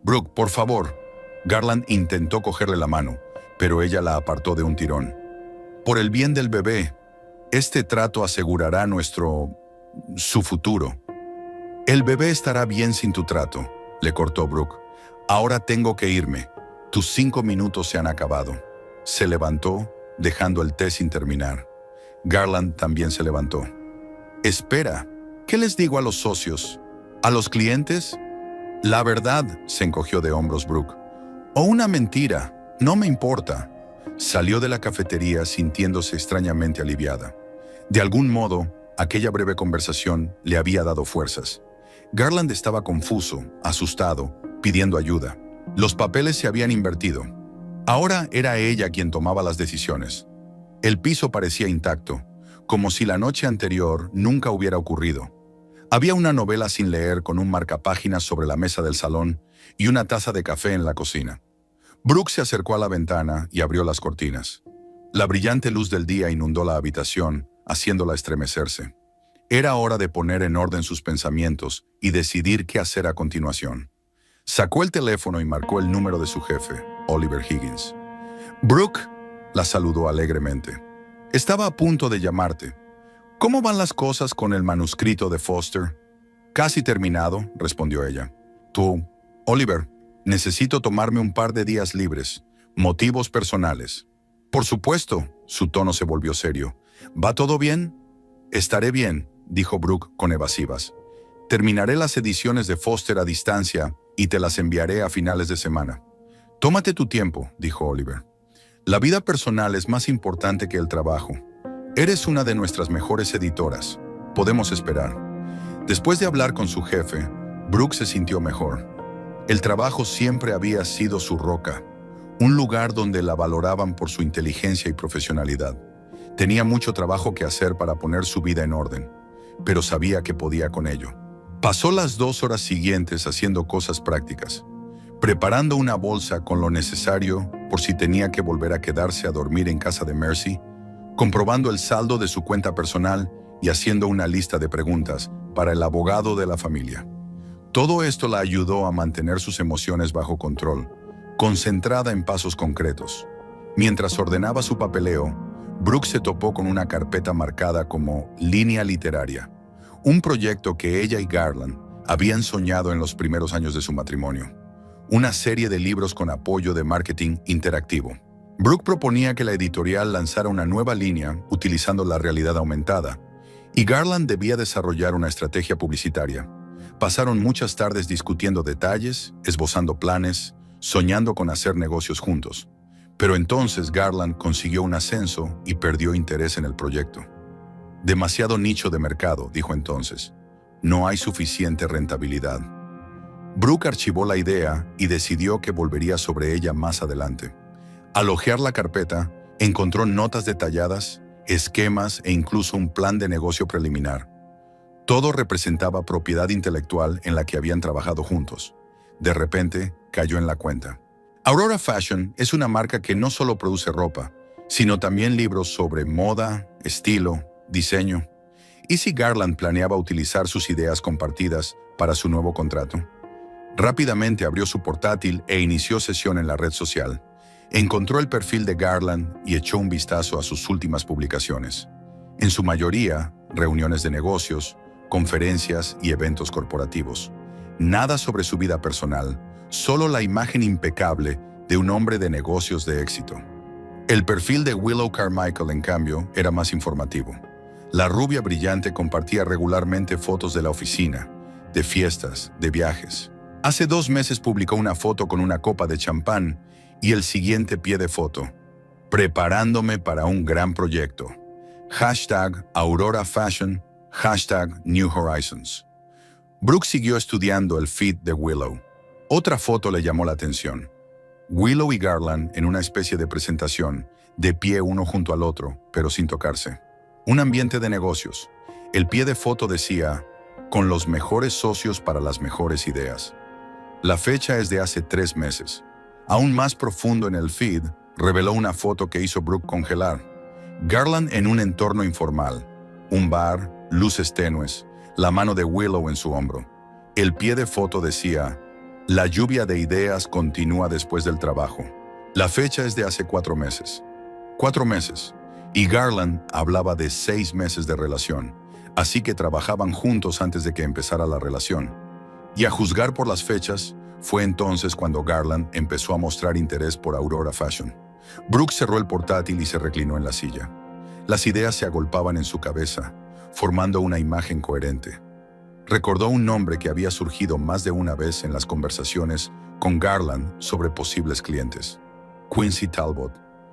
Speaker 1: Brooke, por favor. Garland intentó cogerle la mano, pero ella la apartó de un tirón. Por el bien del bebé, este trato asegurará su futuro. El bebé estará bien sin tu trato, le cortó Brooke. Ahora tengo que irme. Tus 5 minutos se han acabado. Se levantó, dejando el té sin terminar. Garland también se levantó. Espera, ¿qué les digo a los socios? ¿A los clientes? La verdad, se encogió de hombros Brooke. O una mentira, no me importa. Salió de la cafetería sintiéndose extrañamente aliviada. De algún modo, aquella breve conversación le había dado fuerzas. Garland estaba confuso, asustado, pidiendo ayuda. Los papeles se habían invertido. Ahora era ella quien tomaba las decisiones. El piso parecía intacto, como si la noche anterior nunca hubiera ocurrido. Había una novela sin leer con un marcapáginas sobre la mesa del salón y una taza de café en la cocina. Brooke se acercó a la ventana y abrió las cortinas. La brillante luz del día inundó la habitación, haciéndola estremecerse. Era hora de poner en orden sus pensamientos y decidir qué hacer a continuación. Sacó el teléfono y marcó el número de su jefe, Oliver Higgins. Brooke, la saludó alegremente. Estaba a punto de llamarte. ¿Cómo van las cosas con el manuscrito de Foster? Casi terminado, respondió ella. Oliver, necesito tomarme un par de días libres. Motivos personales. Por supuesto, su tono se volvió serio. ¿Va todo bien? Estaré bien, dijo Brooke con evasivas. Terminaré las ediciones de Foster a distancia y te las enviaré a finales de semana. Tómate tu tiempo, dijo Oliver. La vida personal es más importante que el trabajo. Eres una de nuestras mejores editoras. Podemos esperar. Después de hablar con su jefe, Brooke se sintió mejor. El trabajo siempre había sido su roca, un lugar donde la valoraban por su inteligencia y profesionalidad. Tenía mucho trabajo que hacer para poner su vida en orden, pero sabía que podía con ello. Pasó las 2 horas siguientes haciendo cosas prácticas, preparando una bolsa con lo necesario por si tenía que volver a quedarse a dormir en casa de Mercy, comprobando el saldo de su cuenta personal y haciendo una lista de preguntas para el abogado de la familia. Todo esto la ayudó a mantener sus emociones bajo control, concentrada en pasos concretos. Mientras ordenaba su papeleo, Brooke se topó con una carpeta marcada como Línea Literaria, un proyecto que ella y Garland habían soñado en los primeros años de su matrimonio. Una serie de libros con apoyo de marketing interactivo. Brooke proponía que la editorial lanzara una nueva línea utilizando la realidad aumentada, y Garland debía desarrollar una estrategia publicitaria. Pasaron muchas tardes discutiendo detalles, esbozando planes, soñando con hacer negocios juntos. Pero entonces Garland consiguió un ascenso y perdió interés en el proyecto. Demasiado nicho de mercado, dijo entonces. No hay suficiente rentabilidad. Brooke archivó la idea y decidió que volvería sobre ella más adelante. Al hojear la carpeta, encontró notas detalladas, esquemas e incluso un plan de negocio preliminar. Todo representaba propiedad intelectual en la que habían trabajado juntos. De repente, cayó en la cuenta. Aurora Fashion es una marca que no solo produce ropa, sino también libros sobre moda, estilo, diseño. ¿Y si Garland planeaba utilizar sus ideas compartidas para su nuevo contrato? Rápidamente abrió su portátil e inició sesión en la red social. Encontró el perfil de Garland y echó un vistazo a sus últimas publicaciones. En su mayoría, reuniones de negocios, conferencias y eventos corporativos. Nada sobre su vida personal, solo la imagen impecable de un hombre de negocios de éxito. El perfil de Willow Carmichael, en cambio, era más informativo. La rubia brillante compartía regularmente fotos de la oficina, de fiestas, de viajes. Hace 2 meses publicó una foto con una copa de champán y el siguiente pie de foto. Preparándome para un gran proyecto. #Aurora Fashion, #New Horizons. Brooke siguió estudiando el feed de Willow. Otra foto le llamó la atención. Willow y Garland en una especie de presentación, de pie uno junto al otro, pero sin tocarse. Un ambiente de negocios. El pie de foto decía, con los mejores socios para las mejores ideas. La fecha es de hace 3 meses. Aún más profundo en el feed, reveló una foto que hizo Brooke congelar. Garland en un entorno informal. Un bar, luces tenues, la mano de Willow en su hombro. El pie de foto decía: la lluvia de ideas continúa después del trabajo. La fecha es de hace 4 meses. 4 meses. Y Garland hablaba de 6 meses de relación, así que trabajaban juntos antes de que empezara la relación. Y a juzgar por las fechas, fue entonces cuando Garland empezó a mostrar interés por Aurora Fashion. Brooke cerró el portátil y se reclinó en la silla. Las ideas se agolpaban en su cabeza, formando una imagen coherente. Recordó un nombre que había surgido más de una vez en las conversaciones con Garland sobre posibles clientes: Quincy Talbot,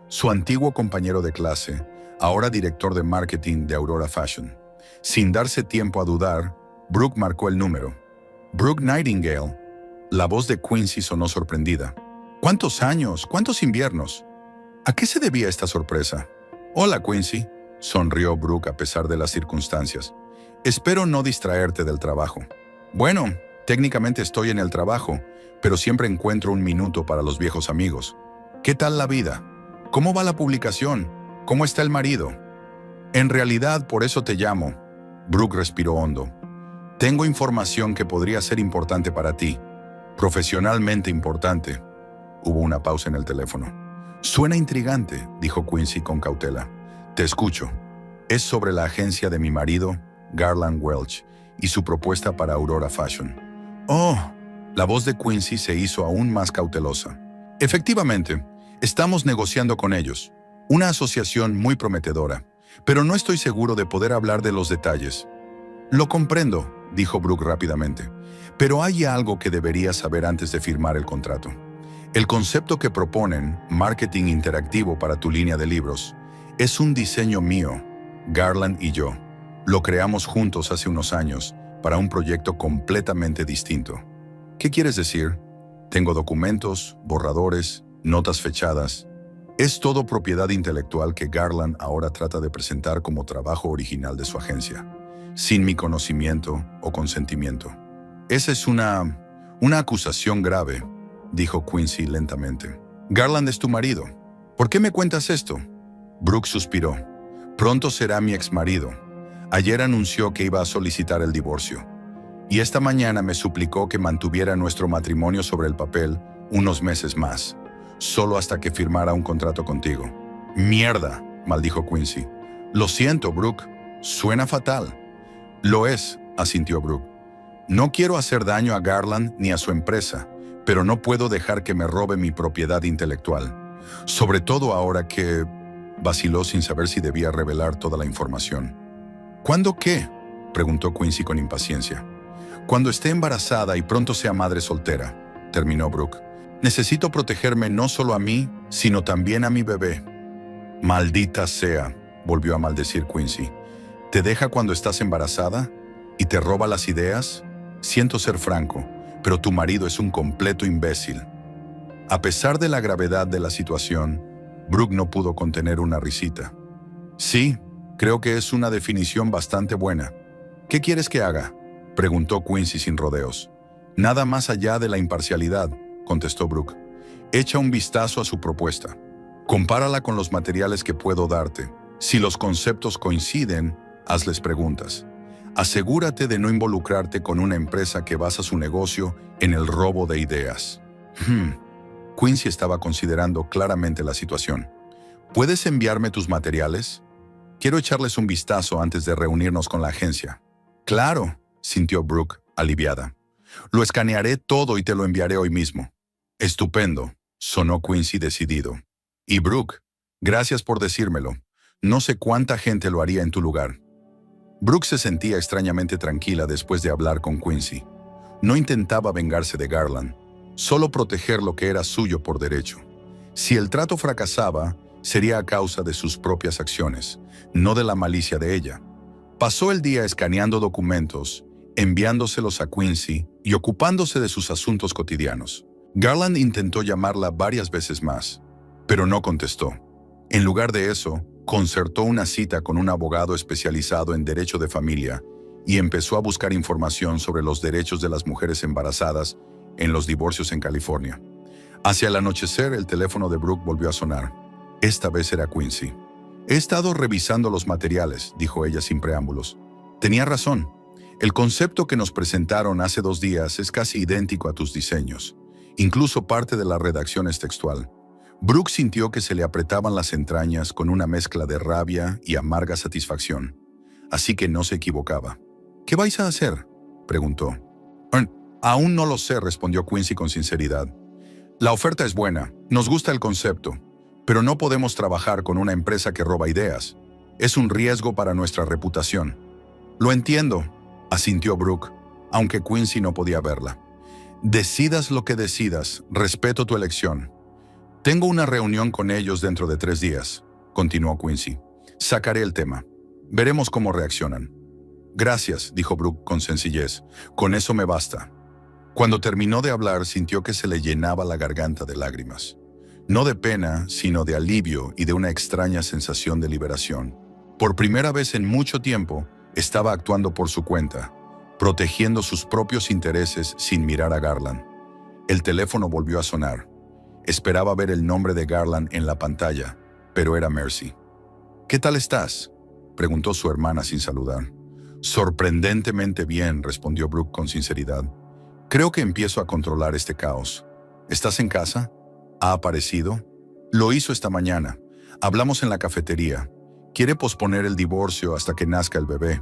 Speaker 1: su antiguo compañero de clase, ahora director de marketing de Aurora Fashion. Sin darse tiempo a dudar, Brooke marcó el número. Brooke Nightingale. La voz de Quincy sonó sorprendida. ¿Cuántos años? ¿Cuántos inviernos? ¿A qué se debía esta sorpresa? Hola, Quincy, sonrió Brooke a pesar de las circunstancias. Espero no distraerte del trabajo. Bueno, técnicamente estoy en el trabajo, pero siempre encuentro un minuto para los viejos amigos. ¿Qué tal la vida? ¿Cómo va la publicación? ¿Cómo está el marido? En realidad, por eso te llamo. Brooke respiró hondo. Tengo información que podría ser importante para ti. Profesionalmente importante. Hubo una pausa en el teléfono. Suena intrigante, dijo Quincy con cautela. Te escucho. Es sobre la agencia de mi marido, Garland Welch, y su propuesta para Aurora Fashion. Oh, la voz de Quincy se hizo aún más cautelosa. Efectivamente, estamos negociando con ellos. Una asociación muy prometedora, pero no estoy seguro de poder hablar de los detalles. Lo comprendo, dijo Brooke rápidamente, pero hay algo que deberías saber antes de firmar el contrato. El concepto que proponen, marketing interactivo para tu línea de libros, es un diseño mío, Garland y yo. Lo creamos juntos hace unos años para un proyecto completamente distinto. ¿Qué quieres decir? Tengo documentos, borradores, notas fechadas. Es todo propiedad intelectual que Garland ahora trata de presentar como trabajo original de su agencia, sin mi conocimiento o consentimiento. Esa es una acusación grave, dijo Quincy lentamente. Garland es tu marido. ¿Por qué me cuentas esto? Brooke suspiró. Pronto será mi exmarido. Ayer anunció que iba a solicitar el divorcio. Y esta mañana me suplicó que mantuviera nuestro matrimonio sobre el papel unos meses más, solo hasta que firmara un contrato contigo. Mierda, maldijo Quincy. Lo siento, Brooke. Suena fatal. Lo es, asintió Brooke. No quiero hacer daño a Garland ni a su empresa, pero no puedo dejar que me robe mi propiedad intelectual. Sobre todo ahora que... Vaciló sin saber si debía revelar toda la información. ¿Cuándo qué? Preguntó Quincy con impaciencia. Cuando esté embarazada y pronto sea madre soltera, terminó Brooke. Necesito protegerme no solo a mí, sino también a mi bebé. Maldita sea, volvió a maldecir Quincy. ¿Te deja cuando estás embarazada? ¿Y te roba las ideas? Siento ser franco, pero tu marido es un completo imbécil. A pesar de la gravedad de la situación, Brooke no pudo contener una risita. Sí, creo que es una definición bastante buena. ¿Qué quieres que haga? Preguntó Quincy sin rodeos. Nada más allá de la imparcialidad, contestó Brooke. Echa un vistazo a su propuesta. Compárala con los materiales que puedo darte. Si los conceptos coinciden, hazles preguntas. Asegúrate de no involucrarte con una empresa que basa su negocio en el robo de ideas. Quincy estaba considerando claramente la situación. ¿Puedes enviarme tus materiales? Quiero echarles un vistazo antes de reunirnos con la agencia. Claro, sintió Brooke, aliviada. Lo escanearé todo y te lo enviaré hoy mismo. Estupendo, sonó Quincy decidido. Y Brooke, gracias por decírmelo. No sé cuánta gente lo haría en tu lugar. Brooke se sentía extrañamente tranquila después de hablar con Quincy. No intentaba vengarse de Garland, solo proteger lo que era suyo por derecho. Si el trato fracasaba, sería a causa de sus propias acciones, no de la malicia de ella. Pasó el día escaneando documentos, enviándoselos a Quincy y ocupándose de sus asuntos cotidianos. Garland intentó llamarla varias veces más, pero no contestó. En lugar de eso, concertó una cita con un abogado especializado en derecho de familia y empezó a buscar información sobre los derechos de las mujeres embarazadas en los divorcios en California. Hacia el anochecer, el teléfono de Brooke volvió a sonar. Esta vez era Quincy. He estado revisando los materiales, dijo ella sin preámbulos. Tenía razón. El concepto que nos presentaron hace 2 días es casi idéntico a tus diseños. Incluso parte de la redacción es textual. Brooke sintió que se le apretaban las entrañas con una mezcla de rabia y amarga satisfacción. Así que no se equivocaba. ¿Qué vais a hacer?, preguntó. Aún no lo sé, respondió Quincy con sinceridad. La oferta es buena, nos gusta el concepto, pero no podemos trabajar con una empresa que roba ideas. Es un riesgo para nuestra reputación. Lo entiendo, asintió Brooke, aunque Quincy no podía verla. Decidas lo que decidas, respeto tu elección. Tengo una reunión con ellos dentro de 3 días, continuó Quincy. Sacaré el tema. Veremos cómo reaccionan. Gracias, dijo Brooke con sencillez. Con eso me basta. Cuando terminó de hablar, sintió que se le llenaba la garganta de lágrimas. No de pena, sino de alivio y de una extraña sensación de liberación. Por primera vez en mucho tiempo, estaba actuando por su cuenta, protegiendo sus propios intereses sin mirar a Garland. El teléfono volvió a sonar. Esperaba ver el nombre de Garland en la pantalla, pero era Mercy. «¿Qué tal estás?», preguntó su hermana sin saludar. «Sorprendentemente bien», respondió Brooke con sinceridad. «Creo que empiezo a controlar este caos. ¿Estás en casa? ¿Ha aparecido?» «Lo hizo esta mañana. Hablamos en la cafetería. Quiere posponer el divorcio hasta que nazca el bebé,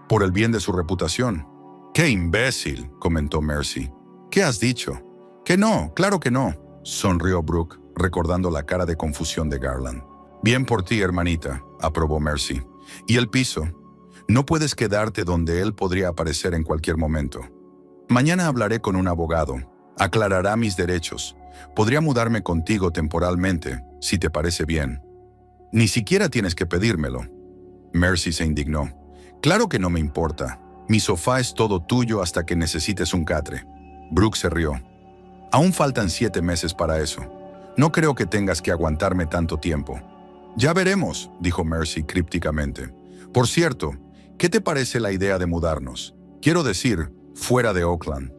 Speaker 1: por el bien de su reputación». «¡Qué imbécil!», comentó Mercy. «¿Qué has dicho?» «Que no, claro que no», sonrió Brooke, recordando la cara de confusión de Garland. «Bien por ti, hermanita», aprobó Mercy. «¿Y el piso? No puedes quedarte donde él podría aparecer en cualquier momento. Mañana hablaré con un abogado. Aclarará mis derechos. Podría mudarme contigo temporalmente, si te parece bien». «Ni siquiera tienes que pedírmelo». Mercy se indignó. «Claro que no me importa. Mi sofá es todo tuyo hasta que necesites un catre». Brooke se rió. «Aún faltan 7 meses para eso. No creo que tengas que aguantarme tanto tiempo». «Ya veremos», dijo Mercy crípticamente. «Por cierto, ¿qué te parece la idea de mudarnos? Quiero decir, fuera de Oakland».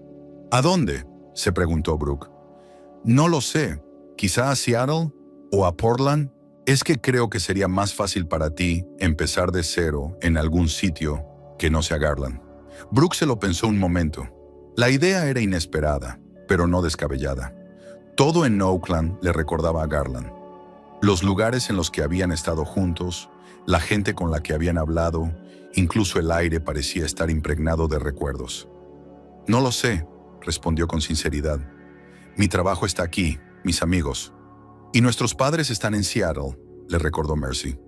Speaker 1: «¿A dónde?», se preguntó Brooke. «No lo sé. Quizá a Seattle o a Portland. Es que creo que sería más fácil para ti empezar de cero en algún sitio que no sea Garland». Brooke se lo pensó un momento. La idea era inesperada, pero no descabellada. Todo en Oakland le recordaba a Garland. Los lugares en los que habían estado juntos, la gente con la que habían hablado, incluso el aire parecía estar impregnado de recuerdos. «No lo sé», respondió con sinceridad. «Mi trabajo está aquí, mis amigos. Y nuestros padres están en Seattle», le recordó Mercy,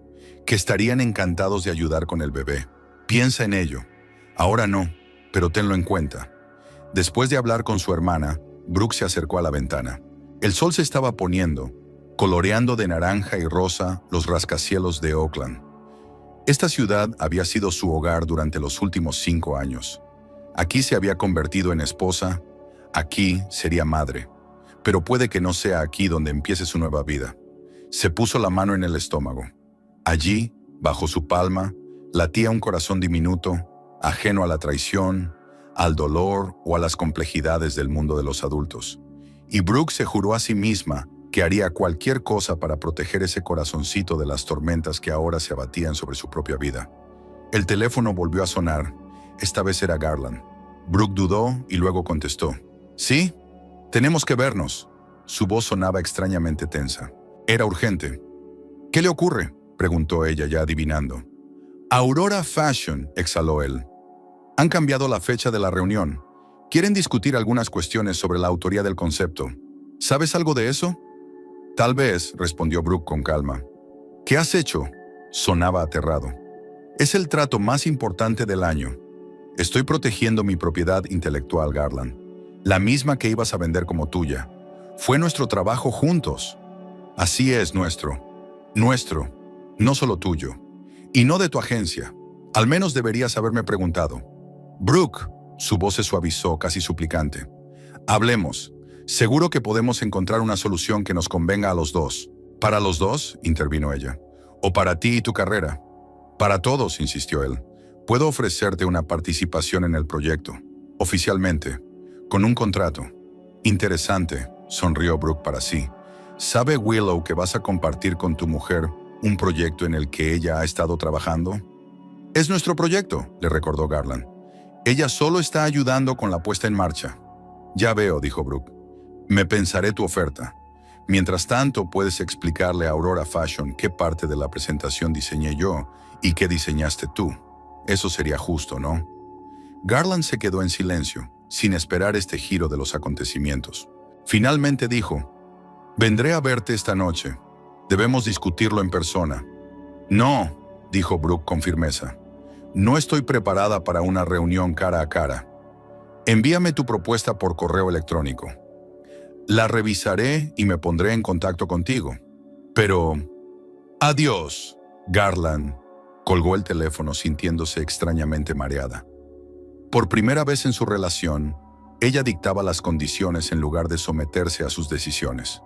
Speaker 1: «que estarían encantados de ayudar con el bebé. Piensa en ello. Ahora no, pero tenlo en cuenta». Después de hablar con su hermana, Brooke se acercó a la ventana. El sol se estaba poniendo, coloreando de naranja y rosa los rascacielos de Oakland. Esta ciudad había sido su hogar durante los últimos 5 años. Aquí se había convertido en esposa, aquí sería madre. Pero puede que no sea aquí donde empiece su nueva vida. Se puso la mano en el estómago. Allí, bajo su palma, latía un corazón diminuto, ajeno a la traición, al dolor o a las complejidades del mundo de los adultos. Y Brooke se juró a sí misma que haría cualquier cosa para proteger ese corazoncito de las tormentas que ahora se abatían sobre su propia vida. El teléfono volvió a sonar. Esta vez era Garland. Brooke dudó y luego contestó. «¿Sí? Tenemos que vernos». Su voz sonaba extrañamente tensa. Era urgente. «¿Qué le ocurre?», preguntó ella ya adivinando. «Aurora Fashion», exhaló él. «Han cambiado la fecha de la reunión. Quieren discutir algunas cuestiones sobre la autoría del concepto. ¿Sabes algo de eso?» «Tal vez», respondió Brooke con calma. «¿Qué has hecho?», sonaba aterrado. «Es el trato más importante del año. Estoy protegiendo mi propiedad intelectual, Garland. La misma que ibas a vender como tuya. Fue nuestro trabajo juntos». «Así es, nuestro. Nuestro, no solo tuyo. Y no de tu agencia. Al menos deberías haberme preguntado». «Brooke», su voz se suavizó, casi suplicante. «Hablemos. Seguro que podemos encontrar una solución que nos convenga a los dos». «¿Para los dos?», intervino ella. «¿O para ti y tu carrera?» «Para todos», insistió él. «Puedo ofrecerte una participación en el proyecto, oficialmente, con un contrato». Interesante, sonrió Brooke para sí. ¿Sabe Willow que vas a compartir con tu mujer un proyecto en el que ella ha estado trabajando? Es nuestro proyecto, le recordó Garland. Ella solo está ayudando con la puesta en marcha. Ya veo, dijo Brooke. Me pensaré tu oferta. Mientras tanto, puedes explicarle a Aurora Fashion qué parte de la presentación diseñé yo y qué diseñaste tú. Eso sería justo, ¿no? Garland se quedó en silencio, sin esperar este giro de los acontecimientos. Finalmente dijo, vendré a verte esta noche. Debemos discutirlo en persona. No, dijo Brooke con firmeza. No estoy preparada para una reunión cara a cara. Envíame tu propuesta por correo electrónico. La revisaré y me pondré en contacto contigo. Pero... Adiós. Garland colgó el teléfono sintiéndose extrañamente mareada. Por primera vez en su relación, ella dictaba las condiciones en lugar de someterse a sus decisiones.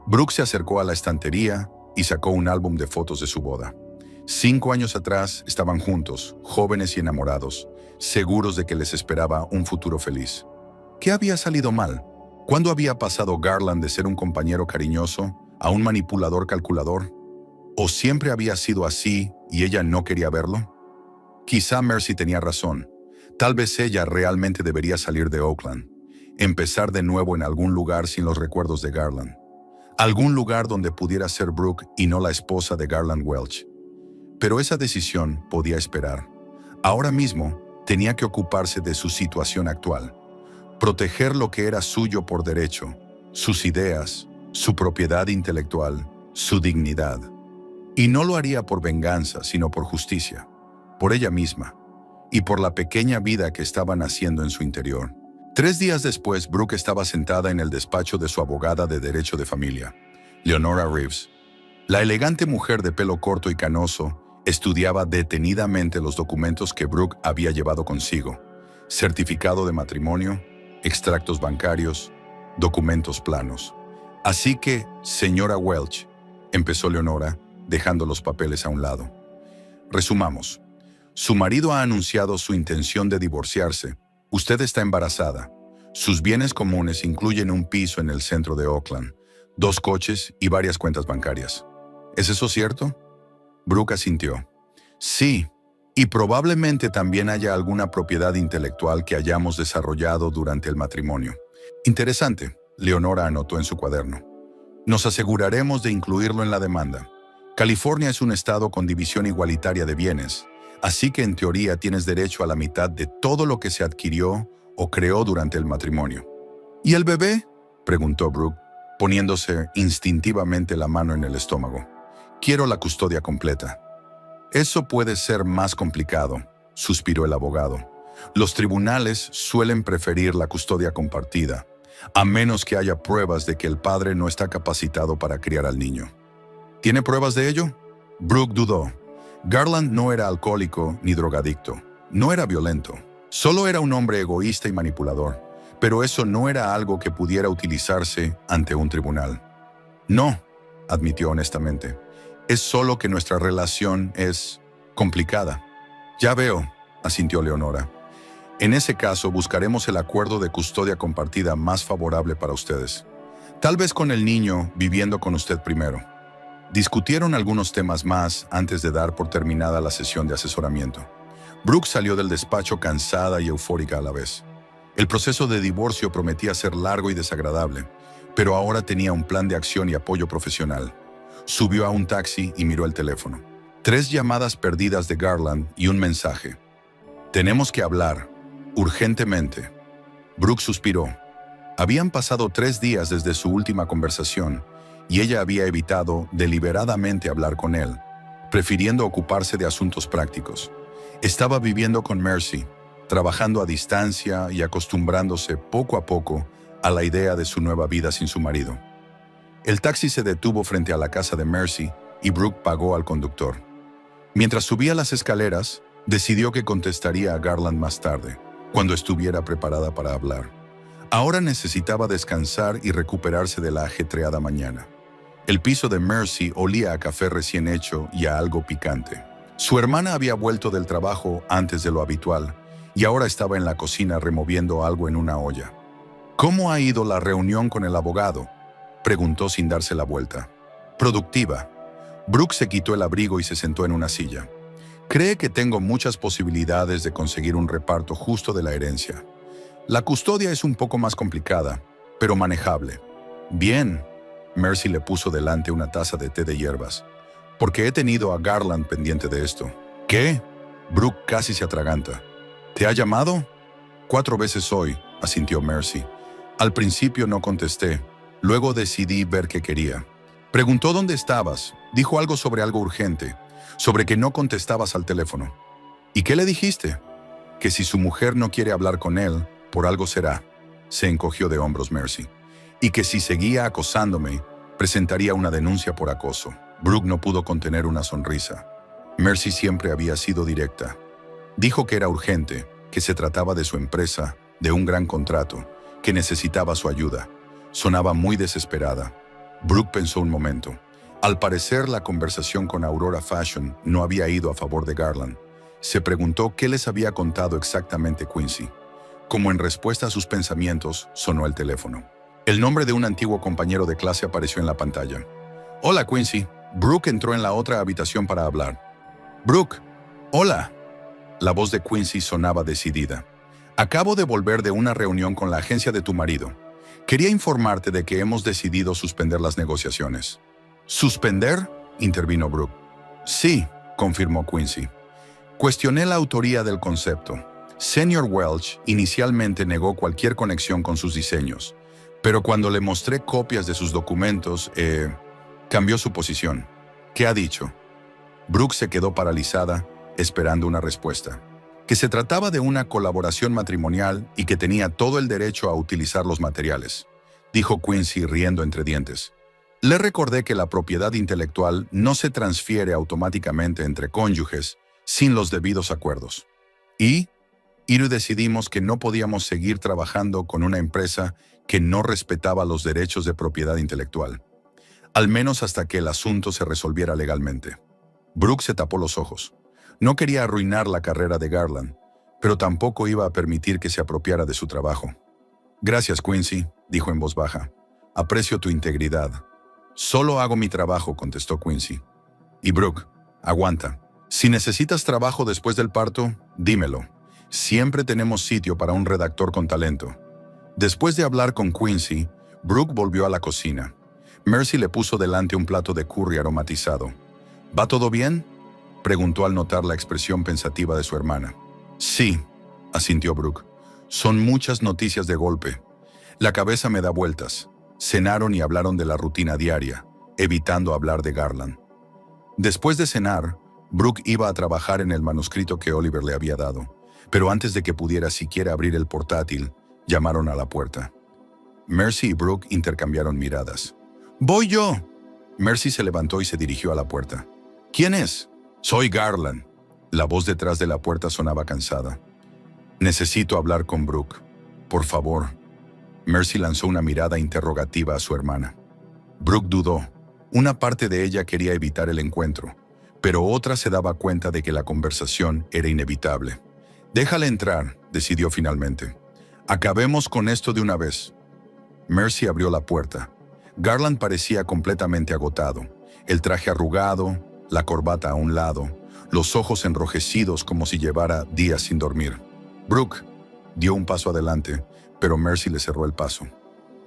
Speaker 1: Brooke se acercó a la estantería y sacó un álbum de fotos de su boda. 5 años atrás estaban juntos, jóvenes y enamorados, seguros de que les esperaba un futuro feliz. ¿Qué había salido mal? ¿Cuándo había pasado Garland de ser un compañero cariñoso a un manipulador calculador? ¿O siempre había sido así y ella no quería verlo? Quizá Mercy tenía razón. Tal vez ella realmente debería salir de Oakland, empezar de nuevo en algún lugar sin los recuerdos de Garland. Algún lugar donde pudiera ser Brooke y no la esposa de Garland Welch. Pero esa decisión podía esperar. Ahora mismo tenía que ocuparse de su situación actual. Proteger lo que era suyo por derecho, sus ideas, su propiedad intelectual, su dignidad. Y no lo haría por venganza, sino por justicia, por ella misma, y por la pequeña vida que estaba naciendo en su interior. 3 días después, Brooke estaba sentada en el despacho de su abogada de derecho de familia, Leonora Reeves. La elegante mujer de pelo corto y canoso estudiaba detenidamente los documentos que Brooke había llevado consigo: certificado de matrimonio, extractos bancarios, documentos planos. Así que, señora Welch, empezó Leonora, dejando los papeles a un lado. Resumamos. Su marido ha anunciado su intención de divorciarse. Usted está embarazada. Sus bienes comunes incluyen un piso en el centro de Oakland, 2 coches y varias cuentas bancarias. ¿Es eso cierto? Brooke asintió. Sí, y probablemente también haya alguna propiedad intelectual que hayamos desarrollado durante el matrimonio. Interesante, Leonora anotó en su cuaderno. Nos aseguraremos de incluirlo en la demanda. California es un estado con división igualitaria de bienes, así que en teoría tienes derecho a la mitad de todo lo que se adquirió o creó durante el matrimonio. ¿Y el bebé?, preguntó Brooke, poniéndose instintivamente la mano en el estómago. Quiero la custodia completa. Eso puede ser más complicado, suspiró el abogado. Los tribunales suelen preferir la custodia compartida, a menos que haya pruebas de que el padre no está capacitado para criar al niño. ¿Tiene pruebas de ello? Brooke dudó. Garland no era alcohólico ni drogadicto. No era violento. Solo era un hombre egoísta y manipulador. Pero eso no era algo que pudiera utilizarse ante un tribunal. No, admitió honestamente. Es solo que nuestra relación es complicada. Ya veo, asintió Leonora. En ese caso, buscaremos el acuerdo de custodia compartida más favorable para ustedes. Tal vez con el niño viviendo con usted primero. Discutieron algunos temas más antes de dar por terminada la sesión de asesoramiento. Brooke salió del despacho cansada y eufórica a la vez. El proceso de divorcio prometía ser largo y desagradable, pero ahora tenía un plan de acción y apoyo profesional. Subió a un taxi y miró el teléfono. 3 llamadas perdidas de Garland y un mensaje. Tenemos que hablar, urgentemente. Brooke suspiró. Habían pasado 3 días desde su última conversación y ella había evitado deliberadamente hablar con él, prefiriendo ocuparse de asuntos prácticos. Estaba viviendo con Mercy, trabajando a distancia y acostumbrándose poco a poco a la idea de su nueva vida sin su marido. El taxi se detuvo frente a la casa de Mercy y Brooke pagó al conductor. Mientras subía las escaleras, decidió que contestaría a Garland más tarde, cuando estuviera preparada para hablar. Ahora necesitaba descansar y recuperarse de la ajetreada mañana. El piso de Mercy olía a café recién hecho y a algo picante. Su hermana había vuelto del trabajo antes de lo habitual y ahora estaba en la cocina removiendo algo en una olla. ¿Cómo ha ido la reunión con el abogado?, preguntó sin darse la vuelta. Productiva. Brooke se quitó el abrigo y se sentó en una silla. Cree que tengo muchas posibilidades de conseguir un reparto justo de la herencia. La custodia es un poco más complicada, pero manejable. Bien. Mercy le puso delante una taza de té de hierbas. Porque he tenido a Garland pendiente de esto. ¿Qué? Brooke casi se atraganta. ¿Te ha llamado? 4 veces hoy, asintió Mercy. Al principio no contesté. Luego decidí ver qué quería. Preguntó dónde estabas. Dijo algo sobre algo urgente. Sobre que no contestabas al teléfono. ¿Y qué le dijiste? Que si su mujer no quiere hablar con él, por algo será. Se encogió de hombros Mercy. Y que si seguía acosándome, presentaría una denuncia por acoso. Brooke no pudo contener una sonrisa. Mercy siempre había sido directa. Dijo que era urgente, que se trataba de su empresa, de un gran contrato, que necesitaba su ayuda. Sonaba muy desesperada. Brooke pensó un momento. Al parecer, la conversación con Aurora Fashion no había ido a favor de Garland. Se preguntó qué les había contado exactamente Quincy. Como en respuesta a sus pensamientos, sonó el teléfono. El nombre de un antiguo compañero de clase apareció en la pantalla. «Hola, Quincy». Brooke entró en la otra habitación para hablar. «Brooke, hola». La voz de Quincy sonaba decidida. «Acabo de volver de una reunión con la agencia de tu marido. Quería informarte de que hemos decidido suspender las negociaciones». «¿Suspender?», intervino Brooke. «Sí», confirmó Quincy. «Cuestioné la autoría del concepto. Senior Welch inicialmente negó cualquier conexión con sus diseños, pero cuando le mostré copias de sus documentos, cambió su posición». «¿Qué ha dicho?». Brooke se quedó paralizada, esperando una respuesta. Que se trataba de una colaboración matrimonial y que tenía todo el derecho a utilizar los materiales, dijo Quincy riendo entre dientes. Le recordé que la propiedad intelectual no se transfiere automáticamente entre cónyuges sin los debidos acuerdos. Y decidimos que no podíamos seguir trabajando con una empresa que no respetaba los derechos de propiedad intelectual, al menos hasta que el asunto se resolviera legalmente. Brooke se tapó los ojos. No quería arruinar la carrera de Garland, pero tampoco iba a permitir que se apropiara de su trabajo. «Gracias, Quincy», dijo en voz baja. «Aprecio tu integridad». «Solo hago mi trabajo», contestó Quincy. «Y Brooke, aguanta. Si necesitas trabajo después del parto, dímelo. Siempre tenemos sitio para un redactor con talento». Después de hablar con Quincy, Brooke volvió a la cocina. Mercy le puso delante un plato de curry aromatizado. «¿Va todo bien?», preguntó al notar la expresión pensativa de su hermana. «Sí», asintió Brooke. «Son muchas noticias de golpe. La cabeza me da vueltas». Cenaron y hablaron de la rutina diaria, evitando hablar de Garland. Después de cenar, Brooke iba a trabajar en el manuscrito que Oliver le había dado, pero antes de que pudiera siquiera abrir el portátil, llamaron a la puerta. Mercy y Brooke intercambiaron miradas. «¡Voy yo!». Mercy se levantó y se dirigió a la puerta. «¿Quién es?». «Soy Garland». La voz detrás de la puerta sonaba cansada. «Necesito hablar con Brooke. Por favor». Mercy lanzó una mirada interrogativa a su hermana. Brooke dudó. Una parte de ella quería evitar el encuentro, pero otra se daba cuenta de que la conversación era inevitable. «Déjala entrar», decidió finalmente. «Acabemos con esto de una vez». Mercy abrió la puerta. Garland parecía completamente agotado. El traje arrugado, la corbata a un lado, los ojos enrojecidos como si llevara días sin dormir. «Brooke», dio un paso adelante, pero Mercy le cerró el paso.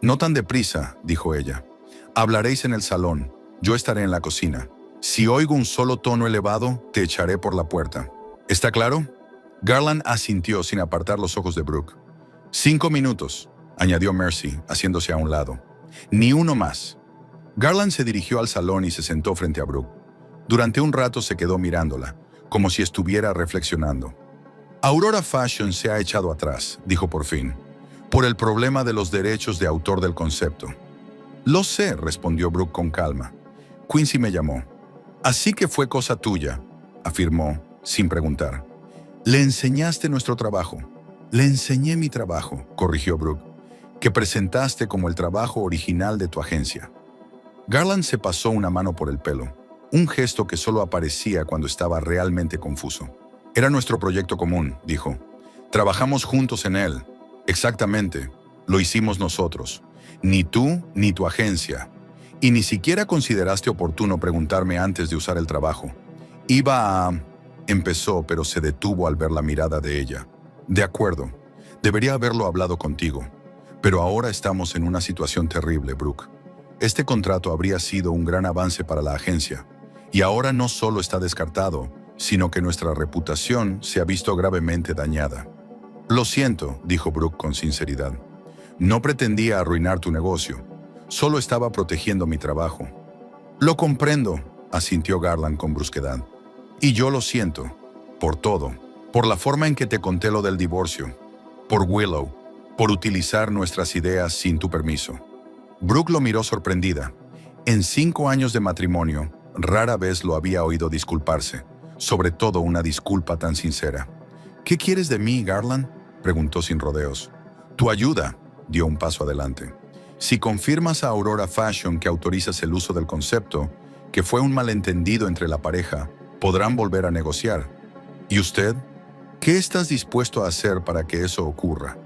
Speaker 1: «No tan deprisa», dijo ella. «Hablaréis en el salón. Yo estaré en la cocina. Si oigo un solo tono elevado, te echaré por la puerta. ¿Está claro?». Garland asintió sin apartar los ojos de Brooke. «5 minutos», añadió Mercy, haciéndose a un lado. «Ni uno más». Garland se dirigió al salón y se sentó frente a Brooke. Durante un rato se quedó mirándola, como si estuviera reflexionando. «Aurora Fashion se ha echado atrás», dijo por fin, «por el problema de los derechos de autor del concepto». «Lo sé», respondió Brooke con calma. «Quincy me llamó». «Así que fue cosa tuya», afirmó, sin preguntar. «Le enseñaste nuestro trabajo». «Le enseñé mi trabajo», corrigió Brooke, «que presentaste como el trabajo original de tu agencia». Garland se pasó una mano por el pelo, un gesto que solo aparecía cuando estaba realmente confuso. «Era nuestro proyecto común», dijo. «Trabajamos juntos en él». «Exactamente. Lo hicimos nosotros. Ni tú ni tu agencia. Y ni siquiera consideraste oportuno preguntarme antes de usar el trabajo. Iba a... Empezó, pero se detuvo al ver la mirada de ella. De acuerdo. Debería haberlo hablado contigo. Pero ahora estamos en una situación terrible, Brooke. Este contrato habría sido un gran avance para la agencia. Y ahora no solo está descartado, sino que nuestra reputación se ha visto gravemente dañada. Lo siento, dijo Brooke con sinceridad. No pretendía arruinar tu negocio. Solo estaba protegiendo mi trabajo. Lo comprendo, asintió Garland con brusquedad. Y yo lo siento. Por todo. Por la forma en que te conté lo del divorcio. Por Willow. Por utilizar nuestras ideas sin tu permiso. Brooke lo miró sorprendida. En 5 años de matrimonio, rara vez lo había oído disculparse. Sobre todo una disculpa tan sincera. ¿Qué quieres de mí, Garland?, preguntó sin rodeos. Tu ayuda, dio un paso adelante. Si confirmas a Aurora Fashion que autorizas el uso del concepto, que fue un malentendido entre la pareja, podrán volver a negociar. ¿Y usted? ¿Qué estás dispuesto a hacer para que eso ocurra?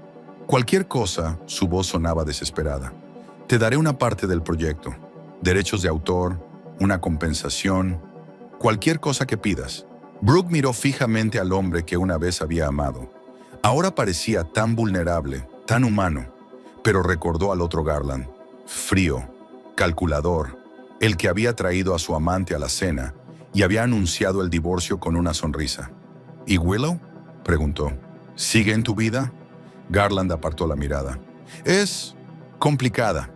Speaker 1: Cualquier cosa, su voz sonaba desesperada. Te daré una parte del proyecto, derechos de autor, una compensación, cualquier cosa que pidas. Brooke miró fijamente al hombre que una vez había amado. Ahora parecía tan vulnerable, tan humano, pero recordó al otro Garland, frío, calculador, el que había traído a su amante a la cena y había anunciado el divorcio con una sonrisa. ¿Y Willow?, preguntó. ¿Sigue en tu vida? Garland apartó la mirada. Es complicada.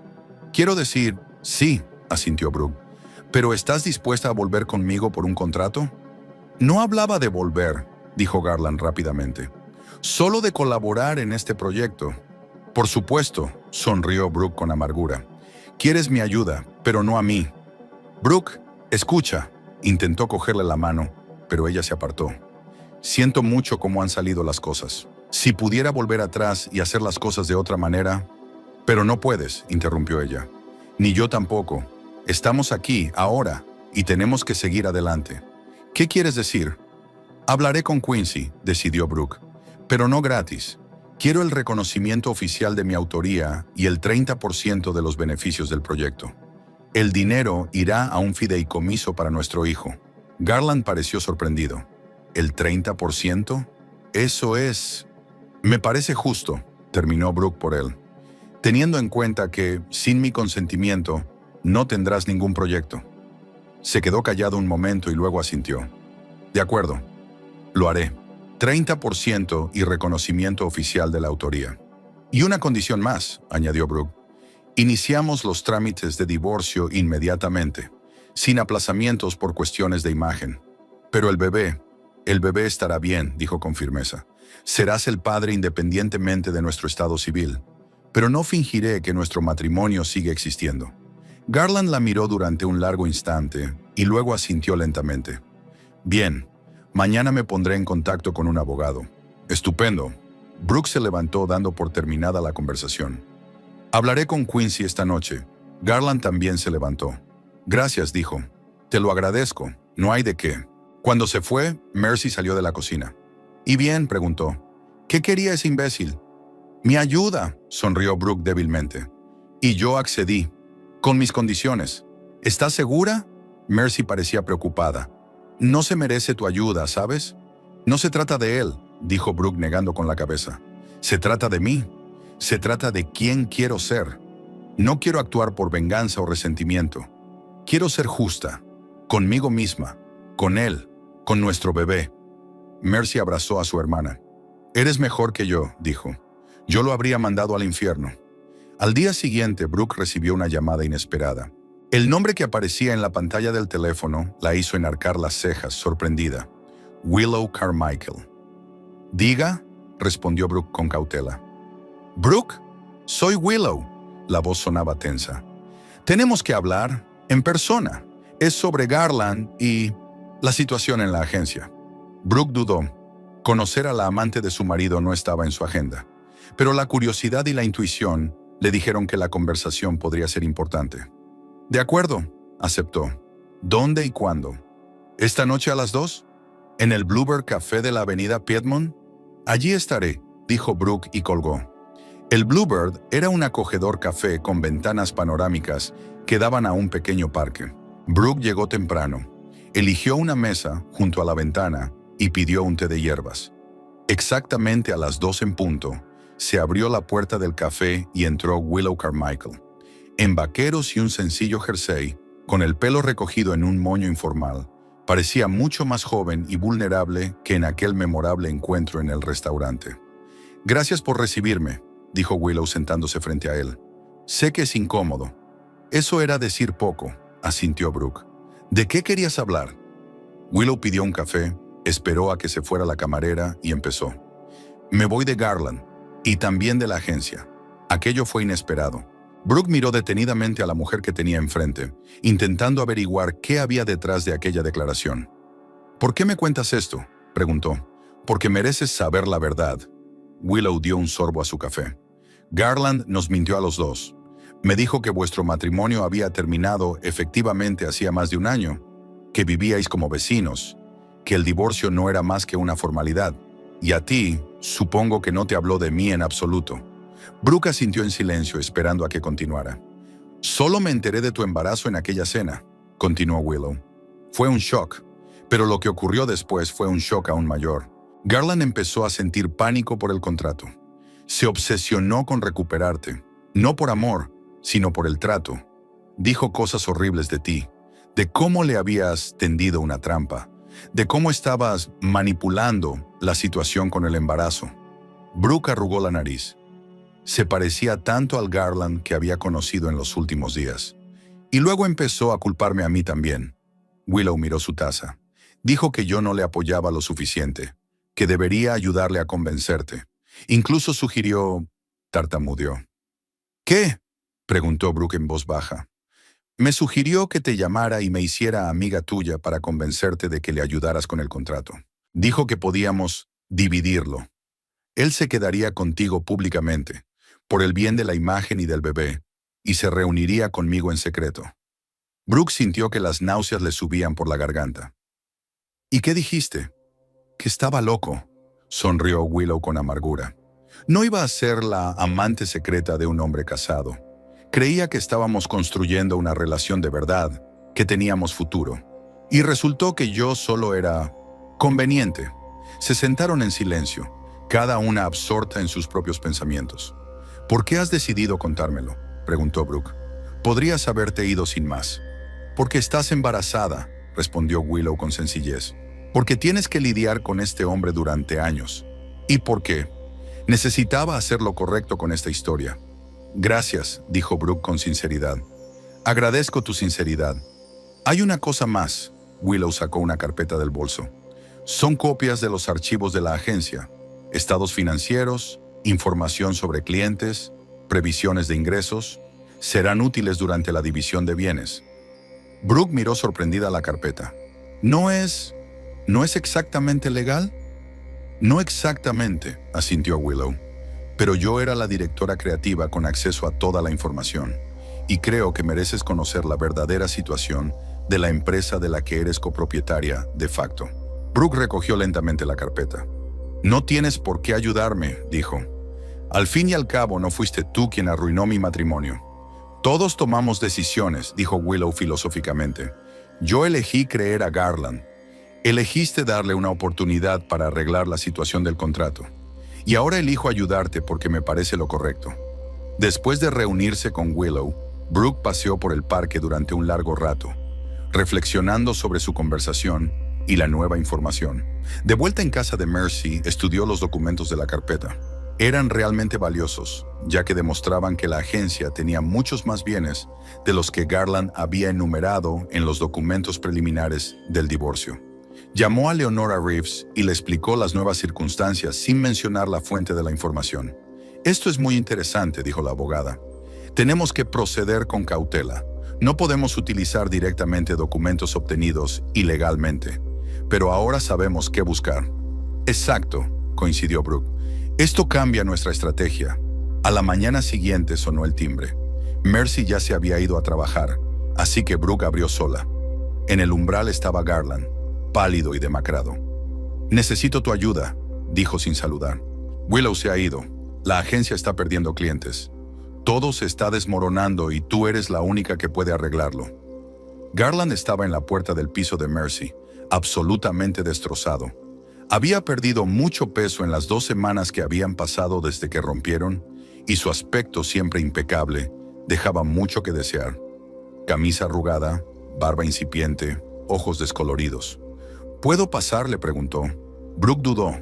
Speaker 1: Quiero decir, sí, asintió Brooke. ¿Pero estás dispuesta a volver conmigo por un contrato? No hablaba de volver, dijo Garland rápidamente. Solo de colaborar en este proyecto. Por supuesto, sonrió Brooke con amargura. Quieres mi ayuda, pero no a mí. Brooke, escucha. Intentó cogerle la mano, pero ella se apartó. Siento mucho cómo han salido las cosas. Si pudiera volver atrás y hacer las cosas de otra manera... Pero no puedes, interrumpió ella. Ni yo tampoco. Estamos aquí, ahora, y tenemos que seguir adelante. ¿Qué quieres decir? Hablaré con Quincy, decidió Brooke. Pero no gratis. Quiero el reconocimiento oficial de mi autoría y el 30% de los beneficios del proyecto. El dinero irá a un fideicomiso para nuestro hijo. Garland pareció sorprendido. ¿El 30%? Eso es... Me parece justo, terminó Brooke por él. Teniendo en cuenta que, sin mi consentimiento, no tendrás ningún proyecto. Se quedó callado un momento y luego asintió. De acuerdo, lo haré. 30% y reconocimiento oficial de la autoría. Y una condición más, añadió Brooke. Iniciamos los trámites de divorcio inmediatamente, sin aplazamientos por cuestiones de imagen. Pero el bebé estará bien, dijo con firmeza. Serás el padre independientemente de nuestro estado civil. Pero no fingiré que nuestro matrimonio sigue existiendo. Garland la miró durante un largo instante y luego asintió lentamente. Bien, mañana me pondré en contacto con un abogado. Estupendo. Brooke se levantó dando por terminada la conversación. Hablaré con Quincy esta noche. Garland también se levantó. Gracias, dijo. Te lo agradezco. No hay de qué. Cuando se fue, Mercy salió de la cocina. ¿Y bien?, preguntó. ¿Qué quería ese imbécil? Mi ayuda, sonrió Brooke débilmente. Y yo accedí. Con mis condiciones. ¿Estás segura? Mercy parecía preocupada. No se merece tu ayuda, ¿sabes? No se trata de él, dijo Brooke negando con la cabeza. Se trata de mí. Se trata de quién quiero ser. No quiero actuar por venganza o resentimiento. Quiero ser justa. Conmigo misma. Con él. Con nuestro bebé. Mercy abrazó a su hermana. Eres mejor que yo, dijo. Yo lo habría mandado al infierno. Al día siguiente, Brooke recibió una llamada inesperada. El nombre que aparecía en la pantalla del teléfono la hizo enarcar las cejas, sorprendida. Willow Carmichael. Diga, respondió Brooke con cautela. Brooke, soy Willow. La voz sonaba tensa. Tenemos que hablar en persona. Es sobre Garland y la situación en la agencia. Brooke dudó. Conocer a la amante de su marido no estaba en su agenda. Pero la curiosidad y la intuición le dijeron que la conversación podría ser importante. De acuerdo, aceptó. ¿Dónde y cuándo? ¿Esta noche a las 2? ¿En el Bluebird Café de la avenida Piedmont? Allí estaré, dijo Brooke y colgó. El Bluebird era un acogedor café con ventanas panorámicas que daban a un pequeño parque. Brooke llegó temprano, eligió una mesa junto a la ventana y pidió un té de hierbas. Exactamente a las 2 en punto, se abrió la puerta del café y entró Willow Carmichael, en vaqueros y un sencillo jersey, con el pelo recogido en un moño informal. Parecía mucho más joven y vulnerable que en aquel memorable encuentro en el restaurante. «Gracias por recibirme», dijo Willow sentándose frente a él. «Sé que es incómodo». «Eso era decir poco», asintió Brooke. «¿De qué querías hablar?» Willow pidió un café, esperó a que se fuera la camarera y empezó. «Me voy de Garland, y también de la agencia». Aquello fue inesperado. Brooke miró detenidamente a la mujer que tenía enfrente, intentando averiguar qué había detrás de aquella declaración. «¿Por qué me cuentas esto?», preguntó. «Porque mereces saber la verdad». Willow dio un sorbo a su café. «Garland nos mintió a los dos. Me dijo que vuestro matrimonio había terminado efectivamente hacía más de un año, que vivíais como vecinos, que el divorcio no era más que una formalidad. Y a ti, supongo que no te habló de mí en absoluto». Brooke asintió en silencio, esperando a que continuara. «Solo me enteré de tu embarazo en aquella cena», continuó Willow. «Fue un shock, pero lo que ocurrió después fue un shock aún mayor. Garland empezó a sentir pánico por el contrato. Se obsesionó con recuperarte, no por amor, sino por el trato. Dijo cosas horribles de ti, de cómo le habías tendido una trampa, de cómo estabas manipulando la situación con el embarazo». Brooke arrugó la nariz. Se parecía tanto al Garland que había conocido en los últimos días. Y luego empezó a culparme a mí también. Willow miró su taza. Dijo que yo no le apoyaba lo suficiente, que debería ayudarle a convencerte. Incluso sugirió... tartamudeó. «¿Qué?», preguntó Brooke en voz baja. «Me sugirió que te llamara y me hiciera amiga tuya para convencerte de que le ayudaras con el contrato. Dijo que podíamos dividirlo. Él se quedaría contigo públicamente, por el bien de la imagen y del bebé, y se reuniría conmigo en secreto». Brooke sintió que las náuseas le subían por la garganta. «¿Y qué dijiste?» «Que estaba loco», sonrió Willow con amargura. «No iba a ser la amante secreta de un hombre casado. Creía que estábamos construyendo una relación de verdad, que teníamos futuro. Y resultó que yo solo era conveniente». Se sentaron en silencio, cada una absorta en sus propios pensamientos. «¿Por qué has decidido contármelo?», preguntó Brooke. «Podrías haberte ido sin más». «Porque estás embarazada», respondió Willow con sencillez. «Porque tienes que lidiar con este hombre durante años. ¿Y por qué? Necesitaba hacer lo correcto con esta historia». «Gracias», dijo Brooke con sinceridad. «Agradezco tu sinceridad. Hay una cosa más». Willow sacó una carpeta del bolso. «Son copias de los archivos de la agencia, estados financieros, información sobre clientes, previsiones de ingresos. Serán útiles durante la división de bienes». Brooke miró sorprendida la carpeta. ¿No es exactamente legal?» «No exactamente», asintió Willow. «Pero yo era la directora creativa con acceso a toda la información, y creo que mereces conocer la verdadera situación de la empresa de la que eres copropietaria de facto». Brooke recogió lentamente la carpeta. «No tienes por qué ayudarme», dijo. «Al fin y al cabo no fuiste tú quien arruinó mi matrimonio». «Todos tomamos decisiones», dijo Willow filosóficamente. «Yo elegí creer a Garland. Elegiste darle una oportunidad para arreglar la situación del contrato. Y ahora elijo ayudarte porque me parece lo correcto». Después de reunirse con Willow, Brooke paseó por el parque durante un largo rato, reflexionando sobre su conversación y la nueva información. De vuelta en casa de Mercy, estudió los documentos de la carpeta. Eran realmente valiosos, ya que demostraban que la agencia tenía muchos más bienes de los que Garland había enumerado en los documentos preliminares del divorcio. Llamó a Leonora Reeves y le explicó las nuevas circunstancias sin mencionar la fuente de la información. «Esto es muy interesante», dijo la abogada. «Tenemos que proceder con cautela. No podemos utilizar directamente documentos obtenidos ilegalmente. Pero ahora sabemos qué buscar». «Exacto», coincidió Brooke. «Esto cambia nuestra estrategia». A la mañana siguiente sonó el timbre. Mercy ya se había ido a trabajar, así que Brooke abrió sola. En el umbral estaba Garland, pálido y demacrado. «Necesito tu ayuda», dijo sin saludar. «Willow se ha ido. La agencia está perdiendo clientes. Todo se está desmoronando y tú eres la única que puede arreglarlo. Garland estaba en la puerta del piso de Mercy, absolutamente destrozado. Había perdido mucho peso en las 2 semanas que habían pasado desde que rompieron, y su aspecto, siempre impecable, dejaba mucho que desear. Camisa arrugada, barba incipiente, ojos descoloridos. ¿Puedo pasar?, le preguntó. Brooke dudó.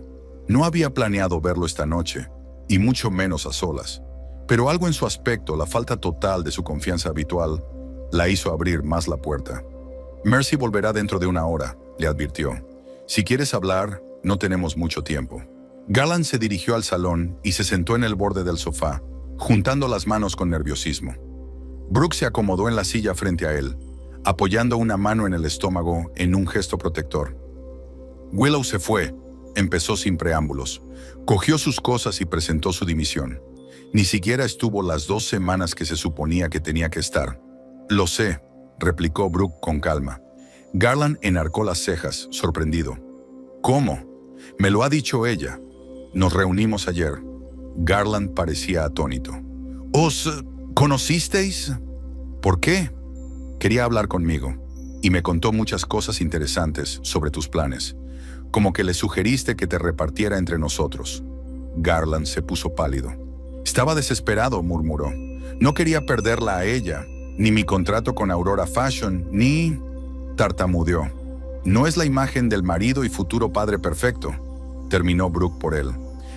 Speaker 1: No había planeado verlo esta noche, y mucho menos a solas. Pero algo en su aspecto, la falta total de su confianza habitual, la hizo abrir más la puerta. Mercy volverá dentro de 1 hora, le advirtió. Si quieres hablar, no tenemos mucho tiempo. Garland se dirigió al salón y se sentó en el borde del sofá, juntando las manos con nerviosismo. Brooke se acomodó en la silla frente a él, apoyando una mano en el estómago en un gesto protector. Willow se fue, empezó sin preámbulos. Cogió sus cosas y presentó su dimisión. Ni siquiera estuvo las 2 semanas que se suponía que tenía que estar. Lo sé, replicó Brooke con calma. Garland enarcó las cejas, sorprendido. ¿Cómo? Me lo ha dicho ella. Nos reunimos ayer. Garland parecía atónito. ¿Os conocisteis? ¿Por qué? Quería hablar conmigo, y me contó muchas cosas interesantes sobre tus planes, como que le sugeriste que te repartiera entre nosotros. Garland se puso pálido. Estaba desesperado, murmuró. No quería perderla a ella, ni mi contrato con Aurora Fashion, ni... Tartamudeó. No es la imagen del marido y futuro padre perfecto, terminó Brooke por él.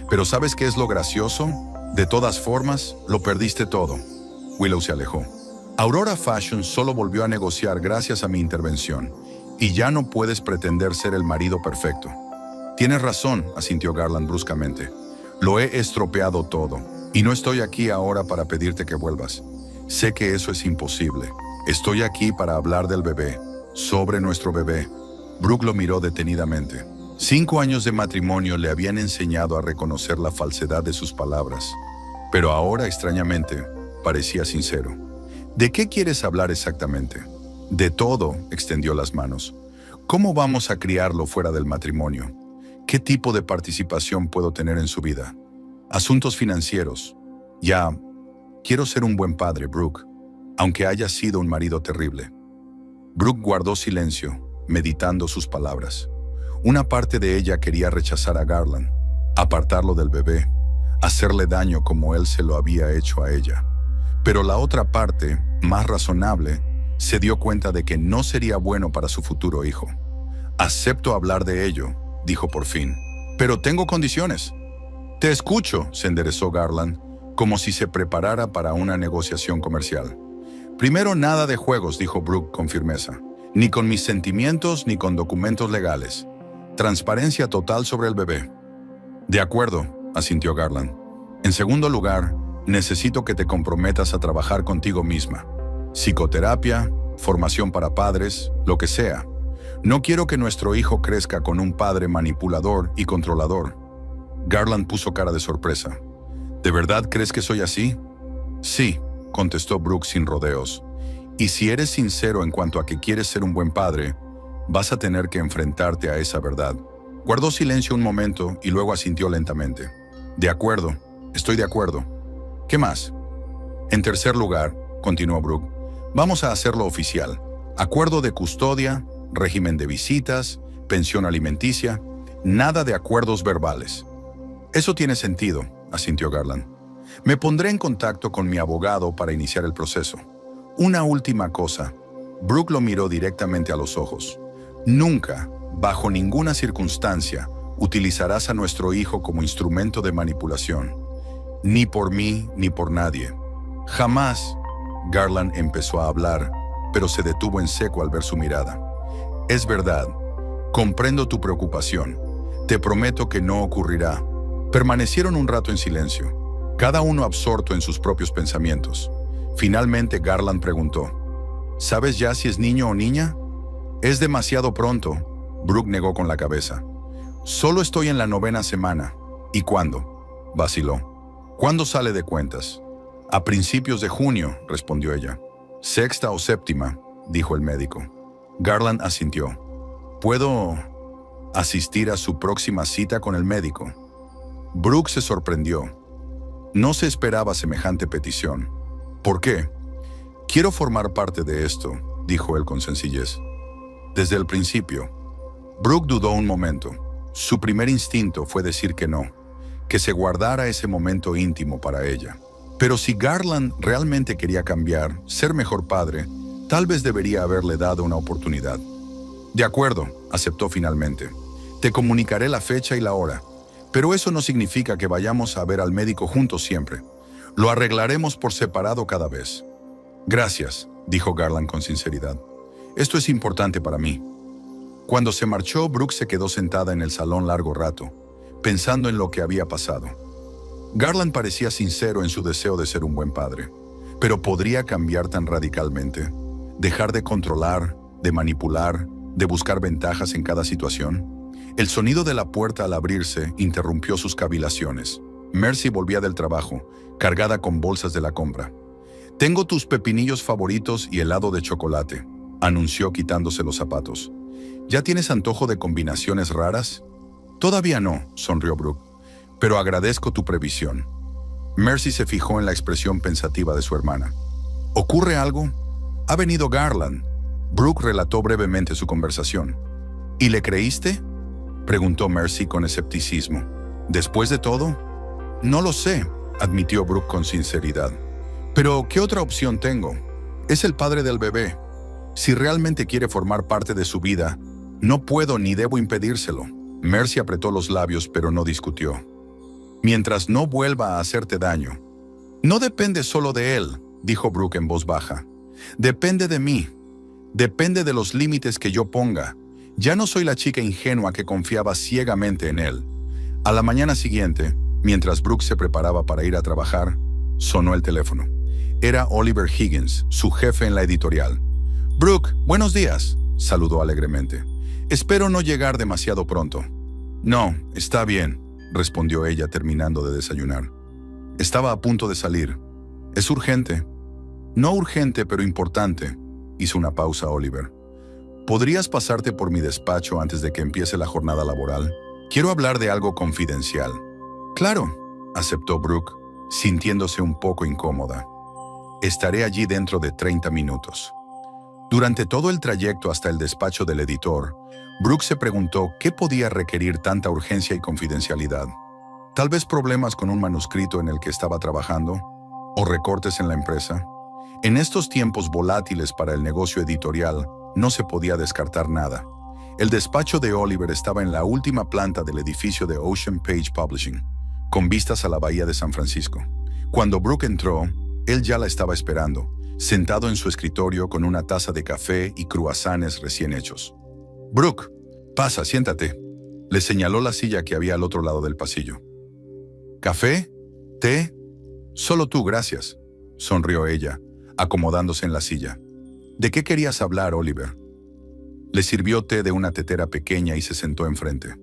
Speaker 1: Pero ¿sabes qué es lo gracioso? De todas formas, lo perdiste todo. Willow se alejó. Aurora Fashion solo volvió a negociar gracias a mi intervención, y ya no puedes pretender ser el marido perfecto. Tienes razón, asintió Garland bruscamente. Lo he estropeado todo, y no estoy aquí ahora para pedirte que vuelvas. Sé que eso es imposible. Estoy aquí para hablar del bebé, sobre nuestro bebé. Brooke lo miró detenidamente. 5 años de matrimonio le habían enseñado a reconocer la falsedad de sus palabras, pero ahora, extrañamente, parecía sincero. ¿De qué quieres hablar exactamente? De todo, extendió las manos. ¿Cómo vamos a criarlo fuera del matrimonio? ¿Qué tipo de participación puedo tener en su vida? Asuntos financieros. Ya, quiero ser un buen padre, Brooke, aunque haya sido un marido terrible. Brooke guardó silencio, meditando sus palabras. Una parte de ella quería rechazar a Garland, apartarlo del bebé, hacerle daño como él se lo había hecho a ella. Pero la otra parte, más razonable, se dio cuenta de que no sería bueno para su futuro hijo. Acepto hablar de ello, dijo por fin, pero tengo condiciones. Te escucho, se enderezó Garland, como si se preparara para una negociación comercial. Primero, nada de juegos, dijo Brooke con firmeza. Ni con mis sentimientos ni con documentos legales. Transparencia total sobre el bebé. De acuerdo, asintió Garland. En segundo lugar, necesito que te comprometas a trabajar contigo misma. Psicoterapia, formación para padres, lo que sea. No quiero que nuestro hijo crezca con un padre manipulador y controlador. Garland puso cara de sorpresa. ¿De verdad crees que soy así? Sí, contestó Brooke sin rodeos. Y si eres sincero en cuanto a que quieres ser un buen padre, vas a tener que enfrentarte a esa verdad. Guardó silencio un momento y luego asintió lentamente. De acuerdo, estoy de acuerdo. ¿Qué más? En tercer lugar, continuó Brooke, vamos a hacerlo oficial. Acuerdo de custodia, régimen de visitas, pensión alimenticia, nada de acuerdos verbales. Eso tiene sentido, asintió Garland. Me pondré en contacto con mi abogado para iniciar el proceso. Una última cosa. Brooke lo miró directamente a los ojos. Nunca, bajo ninguna circunstancia, utilizarás a nuestro hijo como instrumento de manipulación. Ni por mí, ni por nadie. Jamás. Garland empezó a hablar, pero se detuvo en seco al ver su mirada. Es verdad. Comprendo tu preocupación. Te prometo que no ocurrirá. Permanecieron un rato en silencio, cada uno absorto en sus propios pensamientos. Finalmente Garland preguntó, ¿sabes ya si es niño o niña? Es demasiado pronto, Brooke negó con la cabeza. Solo estoy en la 9ª semana. ¿Y cuándo? Vaciló. ¿Cuándo sale de cuentas? A principios de junio, respondió ella. 6ª o 7ª, dijo el médico. Garland asintió. ¿Puedo asistir a su próxima cita con el médico? Brooke se sorprendió. No se esperaba semejante petición. ¿Por qué? Quiero formar parte de esto, dijo él con sencillez. Desde el principio. Brooke dudó un momento. Su primer instinto fue decir que no, que se guardara ese momento íntimo para ella. Pero si Garland realmente quería cambiar, ser mejor padre, tal vez debería haberle dado una oportunidad. De acuerdo, aceptó finalmente. Te comunicaré la fecha y la hora, pero eso no significa que vayamos a ver al médico juntos siempre. Lo arreglaremos por separado cada vez. Gracias, dijo Garland con sinceridad. Esto es importante para mí. Cuando se marchó, Brooke se quedó sentada en el salón largo rato, pensando en lo que había pasado. Garland parecía sincero en su deseo de ser un buen padre, pero ¿podría cambiar tan radicalmente? ¿Dejar de controlar, de manipular, de buscar ventajas en cada situación? El sonido de la puerta al abrirse interrumpió sus cavilaciones. Mercy volvía del trabajo, cargada con bolsas de la compra. «Tengo tus pepinillos favoritos y helado de chocolate», anunció quitándose los zapatos. «¿Ya tienes antojo de combinaciones raras?» «Todavía no», sonrió Brooke, «pero agradezco tu previsión». Mercy se fijó en la expresión pensativa de su hermana. «¿Ocurre algo?» «Ha venido Garland». Brooke relató brevemente su conversación. «¿Y le creíste?», preguntó Mercy con escepticismo. «¿Después de todo?» «No lo sé», admitió Brooke con sinceridad. «Pero, ¿qué otra opción tengo? Es el padre del bebé. Si realmente quiere formar parte de su vida, no puedo ni debo impedírselo». Mercy apretó los labios, pero no discutió. «Mientras no vuelva a hacerte daño». «No depende solo de él», dijo Brooke en voz baja. «Depende de mí. Depende de los límites que yo ponga. Ya no soy la chica ingenua que confiaba ciegamente en él». A la mañana siguiente, mientras Brooke se preparaba para ir a trabajar, sonó el teléfono. Era Oliver Higgins, su jefe en la editorial. «Brooke, buenos días», saludó alegremente. «Espero no llegar demasiado pronto». «No, está bien», respondió ella terminando de desayunar. Estaba a punto de salir. «¿Es urgente?» «No urgente, pero importante», hizo una pausa Oliver. «¿Podrías pasarte por mi despacho antes de que empiece la jornada laboral? Quiero hablar de algo confidencial». «Claro», aceptó Brooke, sintiéndose un poco incómoda. «Estaré allí dentro de 30 minutos». Durante todo el trayecto hasta el despacho del editor, Brooke se preguntó qué podía requerir tanta urgencia y confidencialidad. Tal vez problemas con un manuscrito en el que estaba trabajando, o recortes en la empresa. En estos tiempos volátiles para el negocio editorial, no se podía descartar nada. El despacho de Oliver estaba en la última planta del edificio de Ocean Page Publishing, con vistas a la bahía de San Francisco. Cuando Brooke entró, él ya la estaba esperando, sentado en su escritorio con una taza de café y croissants recién hechos. «Brooke, pasa, siéntate», le señaló la silla que había al otro lado del pasillo. «¿Café? ¿Té?» «Solo tú, gracias», sonrió ella, acomodándose en la silla. «¿De qué querías hablar, Oliver?» Le sirvió té de una tetera pequeña y se sentó enfrente.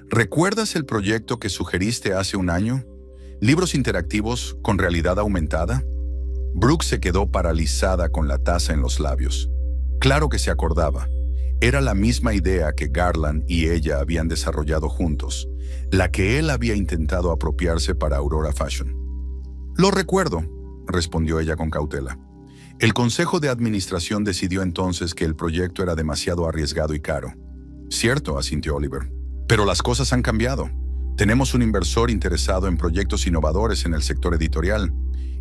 Speaker 1: «¿Recuerdas el proyecto que sugeriste hace un año? ¿Libros interactivos con realidad aumentada?» Brooke se quedó paralizada con la taza en los labios. Claro que se acordaba. Era la misma idea que Garland y ella habían desarrollado juntos, la que él había intentado apropiarse para Aurora Fashion. «Lo recuerdo», respondió ella con cautela. El consejo de administración decidió entonces que el proyecto era demasiado arriesgado y caro. «Cierto», asintió Oliver. «Pero las cosas han cambiado. Tenemos un inversor interesado en proyectos innovadores en el sector editorial,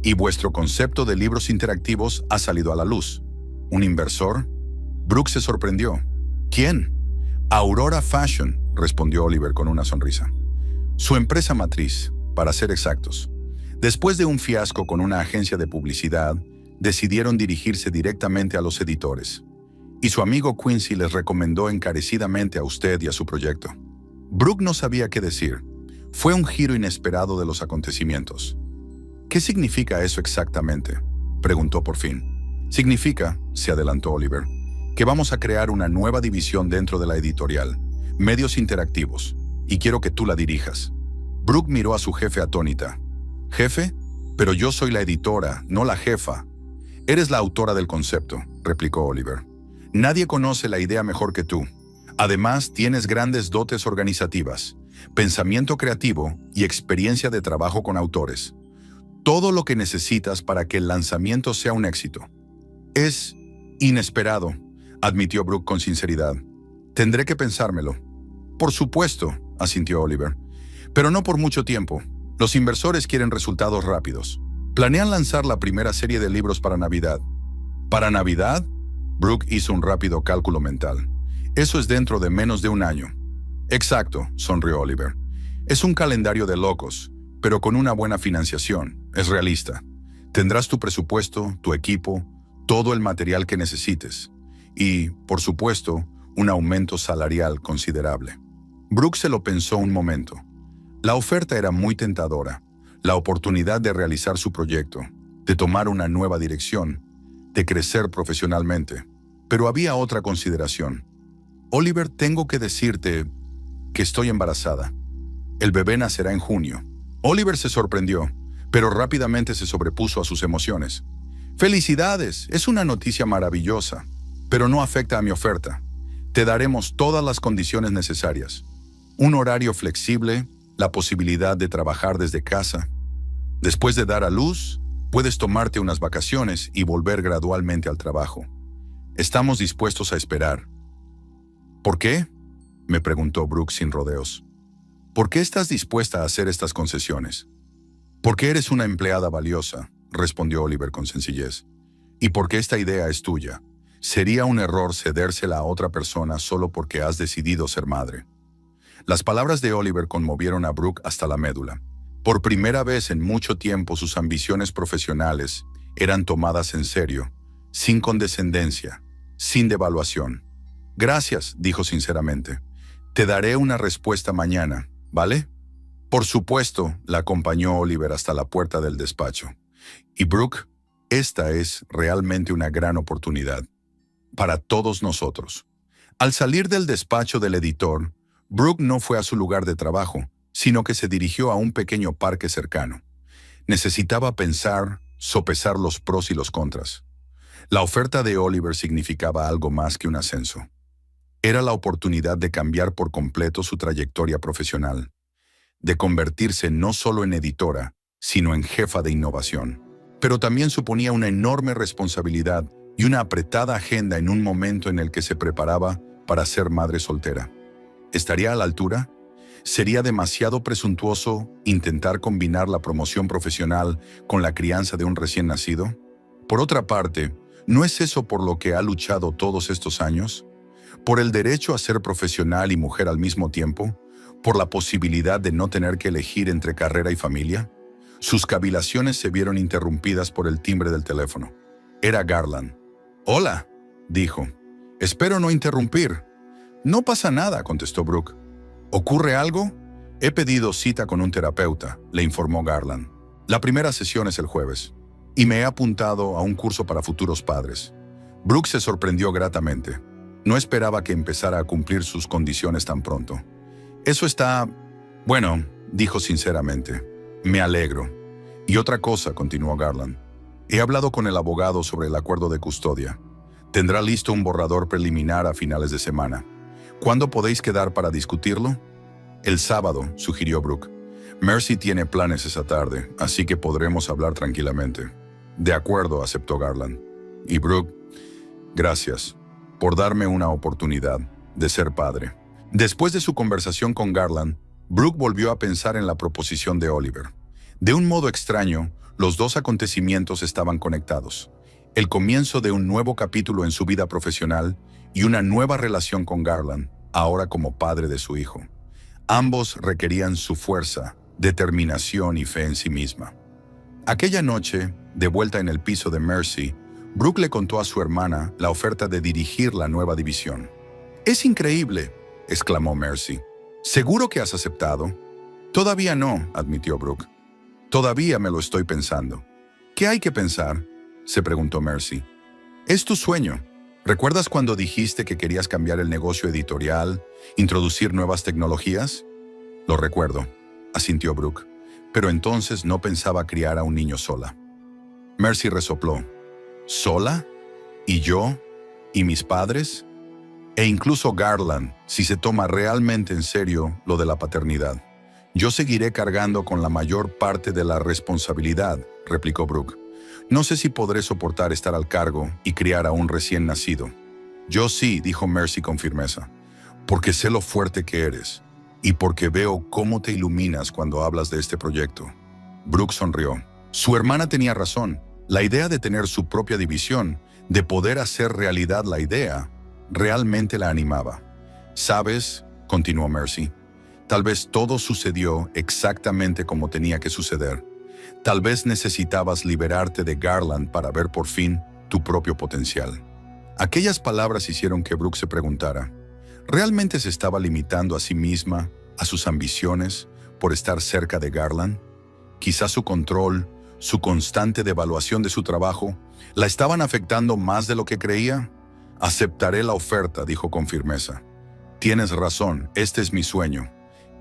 Speaker 1: y vuestro concepto de libros interactivos ha salido a la luz». «¿Un inversor?» Brooke se sorprendió. «¿Quién?» «Aurora Fashion», respondió Oliver con una sonrisa. «Su empresa matriz, para ser exactos. Después de un fiasco con una agencia de publicidad, decidieron dirigirse directamente a los editores. Y su amigo Quincy les recomendó encarecidamente a usted y a su proyecto». Brooke no sabía qué decir. Fue un giro inesperado de los acontecimientos. «¿Qué significa eso exactamente?», preguntó por fin. «Significa», se adelantó Oliver, «que vamos a crear una nueva división dentro de la editorial, medios interactivos, y quiero que tú la dirijas». Brooke miró a su jefe atónita. «¿Jefe? Pero yo soy la editora, no la jefa». «Eres la autora del concepto», replicó Oliver. «Nadie conoce la idea mejor que tú. Además, tienes grandes dotes organizativas, pensamiento creativo y experiencia de trabajo con autores. Todo lo que necesitas para que el lanzamiento sea un éxito. Es inesperado, admitió Brooke con sinceridad. Tendré que pensármelo. Por supuesto, asintió Oliver. Pero no por mucho tiempo. Los inversores quieren resultados rápidos. Planean lanzar la primera serie de libros para Navidad. ¿Para Navidad? Brooke hizo un rápido cálculo mental. Eso es dentro de menos de un año. Exacto, sonrió Oliver. Es un calendario de locos, pero con una buena financiación. Es realista. Tendrás tu presupuesto, tu equipo, todo el material que necesites. Y, por supuesto, un aumento salarial considerable. Brooke se lo pensó un momento. La oferta era muy tentadora. La oportunidad de realizar su proyecto, de tomar una nueva dirección, de crecer profesionalmente. Pero había otra consideración. Oliver, tengo que decirte que estoy embarazada. El bebé nacerá en junio. Oliver se sorprendió, pero rápidamente se sobrepuso a sus emociones. ¡Felicidades! Es una noticia maravillosa, pero no afecta a mi oferta. Te daremos todas las condiciones necesarias. Un horario flexible, la posibilidad de trabajar desde casa. Después de dar a luz, puedes tomarte unas vacaciones y volver gradualmente al trabajo. Estamos dispuestos a esperar. ¿Por qué?, me preguntó Brooke sin rodeos. ¿Por qué estás dispuesta a hacer estas concesiones? Porque eres una empleada valiosa, respondió Oliver con sencillez. Y porque esta idea es tuya. Sería un error cedérsela a otra persona solo porque has decidido ser madre. Las palabras de Oliver conmovieron a Brooke hasta la médula. Por primera vez en mucho tiempo sus ambiciones profesionales eran tomadas en serio, sin condescendencia, sin devaluación. Gracias, dijo sinceramente. Te daré una respuesta mañana, ¿vale? Por supuesto, la acompañó Oliver hasta la puerta del despacho. Y Brooke, esta es realmente una gran oportunidad. Para todos nosotros. Al salir del despacho del editor, Brooke no fue a su lugar de trabajo, sino que se dirigió a un pequeño parque cercano. Necesitaba pensar, sopesar los pros y los contras. La oferta de Oliver significaba algo más que un ascenso. Era la oportunidad de cambiar por completo su trayectoria profesional, de convertirse no solo en editora, sino en jefa de innovación. Pero también suponía una enorme responsabilidad y una apretada agenda en un momento en el que se preparaba para ser madre soltera. ¿Estaría a la altura? ¿Sería demasiado presuntuoso intentar combinar la promoción profesional con la crianza de un recién nacido? Por otra parte, ¿no es eso por lo que ha luchado todos estos años? ¿Por el derecho a ser profesional y mujer al mismo tiempo? ¿Por la posibilidad de no tener que elegir entre carrera y familia? Sus cavilaciones se vieron interrumpidas por el timbre del teléfono. Era Garland. «Hola», dijo. «Espero no interrumpir». «No pasa nada», contestó Brooke. «¿Ocurre algo?» «He pedido cita con un terapeuta», le informó Garland. «La primera sesión es el jueves. Y me he apuntado a un curso para futuros padres». Brooke se sorprendió gratamente. No esperaba que empezara a cumplir sus condiciones tan pronto. «Eso está... bueno», dijo sinceramente. «Me alegro». «Y otra cosa», continuó Garland. «He hablado con el abogado sobre el acuerdo de custodia. Tendrá listo un borrador preliminar a finales de semana. ¿Cuándo podéis quedar para discutirlo?» «El sábado», sugirió Brooke. «Mercy tiene planes esa tarde, así que podremos hablar tranquilamente». «De acuerdo», aceptó Garland. Y Brooke, «gracias por darme una oportunidad de ser padre». Después de su conversación con Garland, Brooke volvió a pensar en la proposición de Oliver. De un modo extraño, los dos acontecimientos estaban conectados. El comienzo de un nuevo capítulo en su vida profesional y una nueva relación con Garland, ahora como padre de su hijo. Ambos requerían su fuerza, determinación y fe en sí misma. Aquella noche, de vuelta en el piso de Mercy, Brooke le contó a su hermana la oferta de dirigir la nueva división. «Es increíble», exclamó Mercy. «¿Seguro que has aceptado?» «Todavía no», admitió Brooke. «Todavía me lo estoy pensando». «¿Qué hay que pensar?», se preguntó Mercy. «Es tu sueño. ¿Recuerdas cuando dijiste que querías cambiar el negocio editorial, introducir nuevas tecnologías?» «Lo recuerdo», asintió Brooke. «Pero entonces no pensaba criar a un niño sola». Mercy resopló. «¿Sola? ¿Y yo? ¿Y mis padres?» «E incluso Garland, si se toma realmente en serio lo de la paternidad. Yo seguiré cargando con la mayor parte de la responsabilidad, replicó Brooke. No sé si podré soportar estar al cargo y criar a un recién nacido. Yo sí, dijo Mercy con firmeza, porque sé lo fuerte que eres y porque veo cómo te iluminas cuando hablas de este proyecto. Brooke sonrió. Su hermana tenía razón. La idea de tener su propia división, de poder hacer realidad la idea, realmente la animaba. ¿Sabes?, continuó Mercy, tal vez todo sucedió exactamente como tenía que suceder. Tal vez necesitabas liberarte de Garland para ver por fin tu propio potencial. Aquellas palabras hicieron que Brooke se preguntara, ¿realmente se estaba limitando a sí misma, a sus ambiciones, por estar cerca de Garland? Quizás su control, su constante devaluación de su trabajo, ¿la estaban afectando más de lo que creía? Aceptaré la oferta, dijo con firmeza. Tienes razón, este es mi sueño.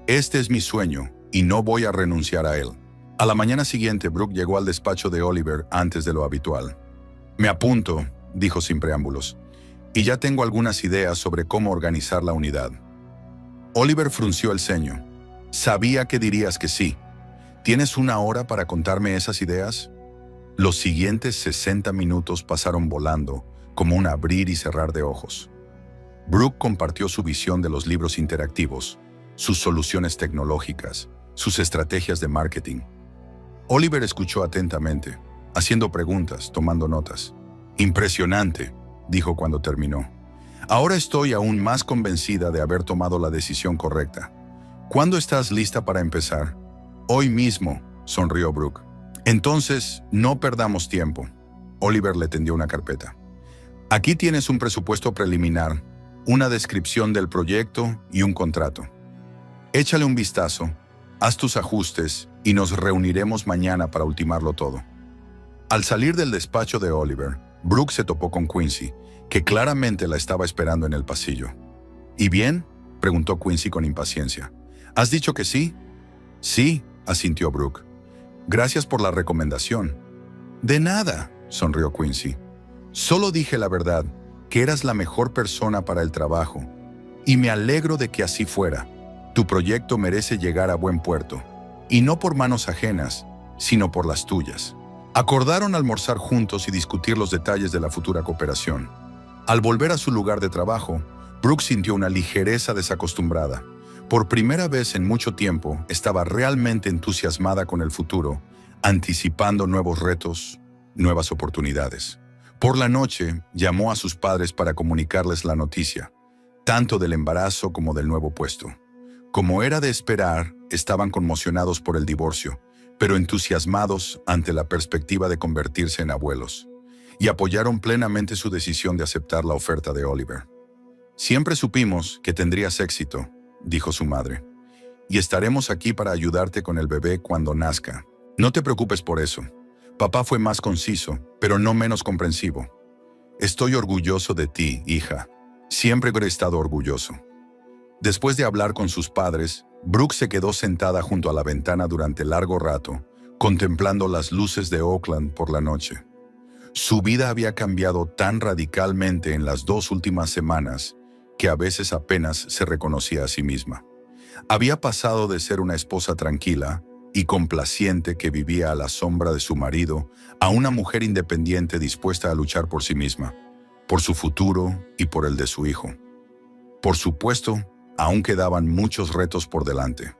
Speaker 1: Este es mi sueño y no voy a renunciar a él. A la mañana siguiente, Brooke llegó al despacho de Oliver antes de lo habitual. Me apunto, dijo sin preámbulos, y ya tengo algunas ideas sobre cómo organizar la unidad. Oliver frunció el ceño. Sabía que dirías que sí. ¿Tienes una hora para contarme esas ideas? Los siguientes 60 minutos pasaron volando, como un abrir y cerrar de ojos. Brooke compartió su visión de los libros interactivos, sus soluciones tecnológicas, sus estrategias de marketing. Oliver escuchó atentamente, haciendo preguntas, tomando notas. Impresionante, dijo cuando terminó. Ahora estoy aún más convencida de haber tomado la decisión correcta. ¿Cuándo estás lista para empezar? Hoy mismo, sonrió Brooke. Entonces, no perdamos tiempo. Oliver le tendió una carpeta. Aquí tienes un presupuesto preliminar, una descripción del proyecto y un contrato. Échale un vistazo, haz tus ajustes y nos reuniremos mañana para ultimarlo todo. Al salir del despacho de Oliver, Brooke se topó con Quincy, que claramente la estaba esperando en el pasillo. ¿Y bien?, preguntó Quincy con impaciencia. ¿Has dicho que sí? Sí, asintió Brooke. Gracias por la recomendación. De nada, sonrió Quincy. Solo dije la verdad, que eras la mejor persona para el trabajo. Y me alegro de que así fuera. Tu proyecto merece llegar a buen puerto. Y no por manos ajenas, sino por las tuyas. Acordaron almorzar juntos y discutir los detalles de la futura cooperación. Al volver a su lugar de trabajo, Brooke sintió una ligereza desacostumbrada. Por primera vez en mucho tiempo, estaba realmente entusiasmada con el futuro, anticipando nuevos retos, nuevas oportunidades. Por la noche, llamó a sus padres para comunicarles la noticia, tanto del embarazo como del nuevo puesto. Como era de esperar, estaban conmocionados por el divorcio, pero entusiasmados ante la perspectiva de convertirse en abuelos, y apoyaron plenamente su decisión de aceptar la oferta de Oliver. Siempre supimos que tendrías éxito, dijo su madre, y estaremos aquí para ayudarte con el bebé cuando nazca. No te preocupes por eso. Papá fue más conciso, pero no menos comprensivo. Estoy orgulloso de ti, hija. Siempre he estado orgulloso. Después de hablar con sus padres, Brooke se quedó sentada junto a la ventana durante largo rato, contemplando las luces de Oakland por la noche. Su vida había cambiado tan radicalmente en las 2 últimas semanas que a veces apenas se reconocía a sí misma. Había pasado de ser una esposa tranquila y complaciente que vivía a la sombra de su marido a una mujer independiente dispuesta a luchar por sí misma, por su futuro y por el de su hijo. Por supuesto, aún quedaban muchos retos por delante.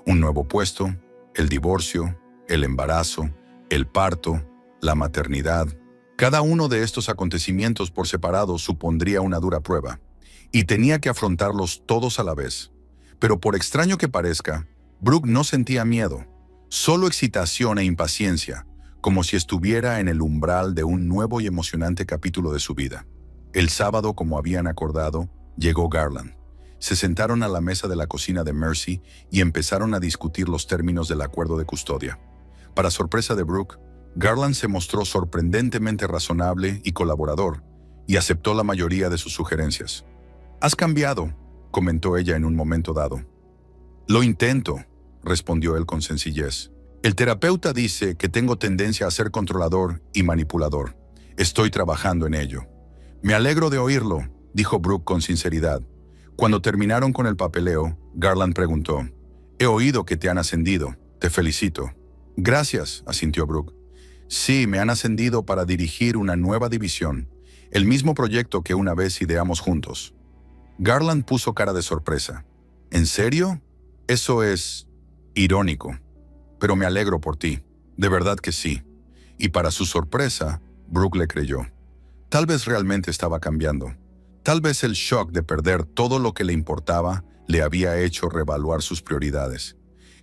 Speaker 1: Un nuevo puesto, el divorcio, el embarazo, el parto, la maternidad. Cada uno de estos acontecimientos por separado supondría una dura prueba, y tenía que afrontarlos todos a la vez. Pero por extraño que parezca, Brooke no sentía miedo, solo excitación e impaciencia, como si estuviera en el umbral de un nuevo y emocionante capítulo de su vida. El sábado, como habían acordado, llegó Garland. Se sentaron a la mesa de la cocina de Mercy y empezaron a discutir los términos del acuerdo de custodia. Para sorpresa de Brooke, Garland se mostró sorprendentemente razonable y colaborador, y aceptó la mayoría de sus sugerencias. «Has cambiado», comentó ella en un momento dado. «Lo intento», respondió él con sencillez. «El terapeuta dice que tengo tendencia a ser controlador y manipulador. Estoy trabajando en ello». «Me alegro de oírlo», dijo Brooke con sinceridad. Cuando terminaron con el papeleo, Garland preguntó, He oído que te han ascendido. Te felicito. Gracias, asintió Brooke. Sí, me han ascendido para dirigir una nueva división, el mismo proyecto que una vez ideamos juntos. Garland puso cara de sorpresa. ¿En serio? Eso es irónico. Pero me alegro por ti. De verdad que sí. Y para su sorpresa, Brooke le creyó. Tal vez realmente estaba cambiando. Tal vez el shock de perder todo lo que le importaba le había hecho reevaluar sus prioridades.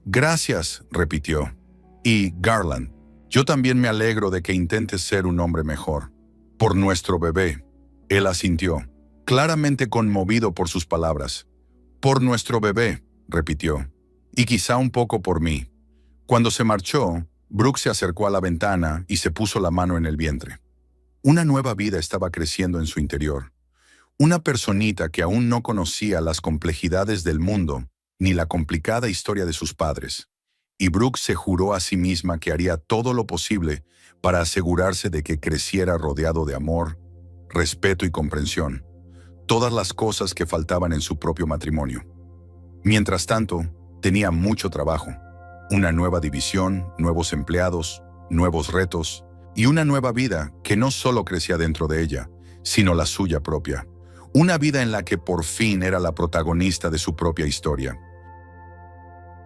Speaker 1: Gracias, repitió. Y, Garland, yo también me alegro de que intentes ser un hombre mejor. Por nuestro bebé. Él asintió, claramente conmovido por sus palabras. Por nuestro bebé, repitió. Y quizá un poco por mí. Cuando se marchó, Brooke se acercó a la ventana y se puso la mano en el vientre. Una nueva vida estaba creciendo en su interior. Una personita que aún no conocía las complejidades del mundo ni la complicada historia de sus padres. Y Brooke se juró a sí misma que haría todo lo posible para asegurarse de que creciera rodeado de amor, respeto y comprensión, todas las cosas que faltaban en su propio matrimonio. Mientras tanto, tenía mucho trabajo, una nueva división, nuevos empleados, nuevos retos y una nueva vida que no solo crecía dentro de ella, sino la suya propia. Una vida en la que por fin era la protagonista de su propia historia.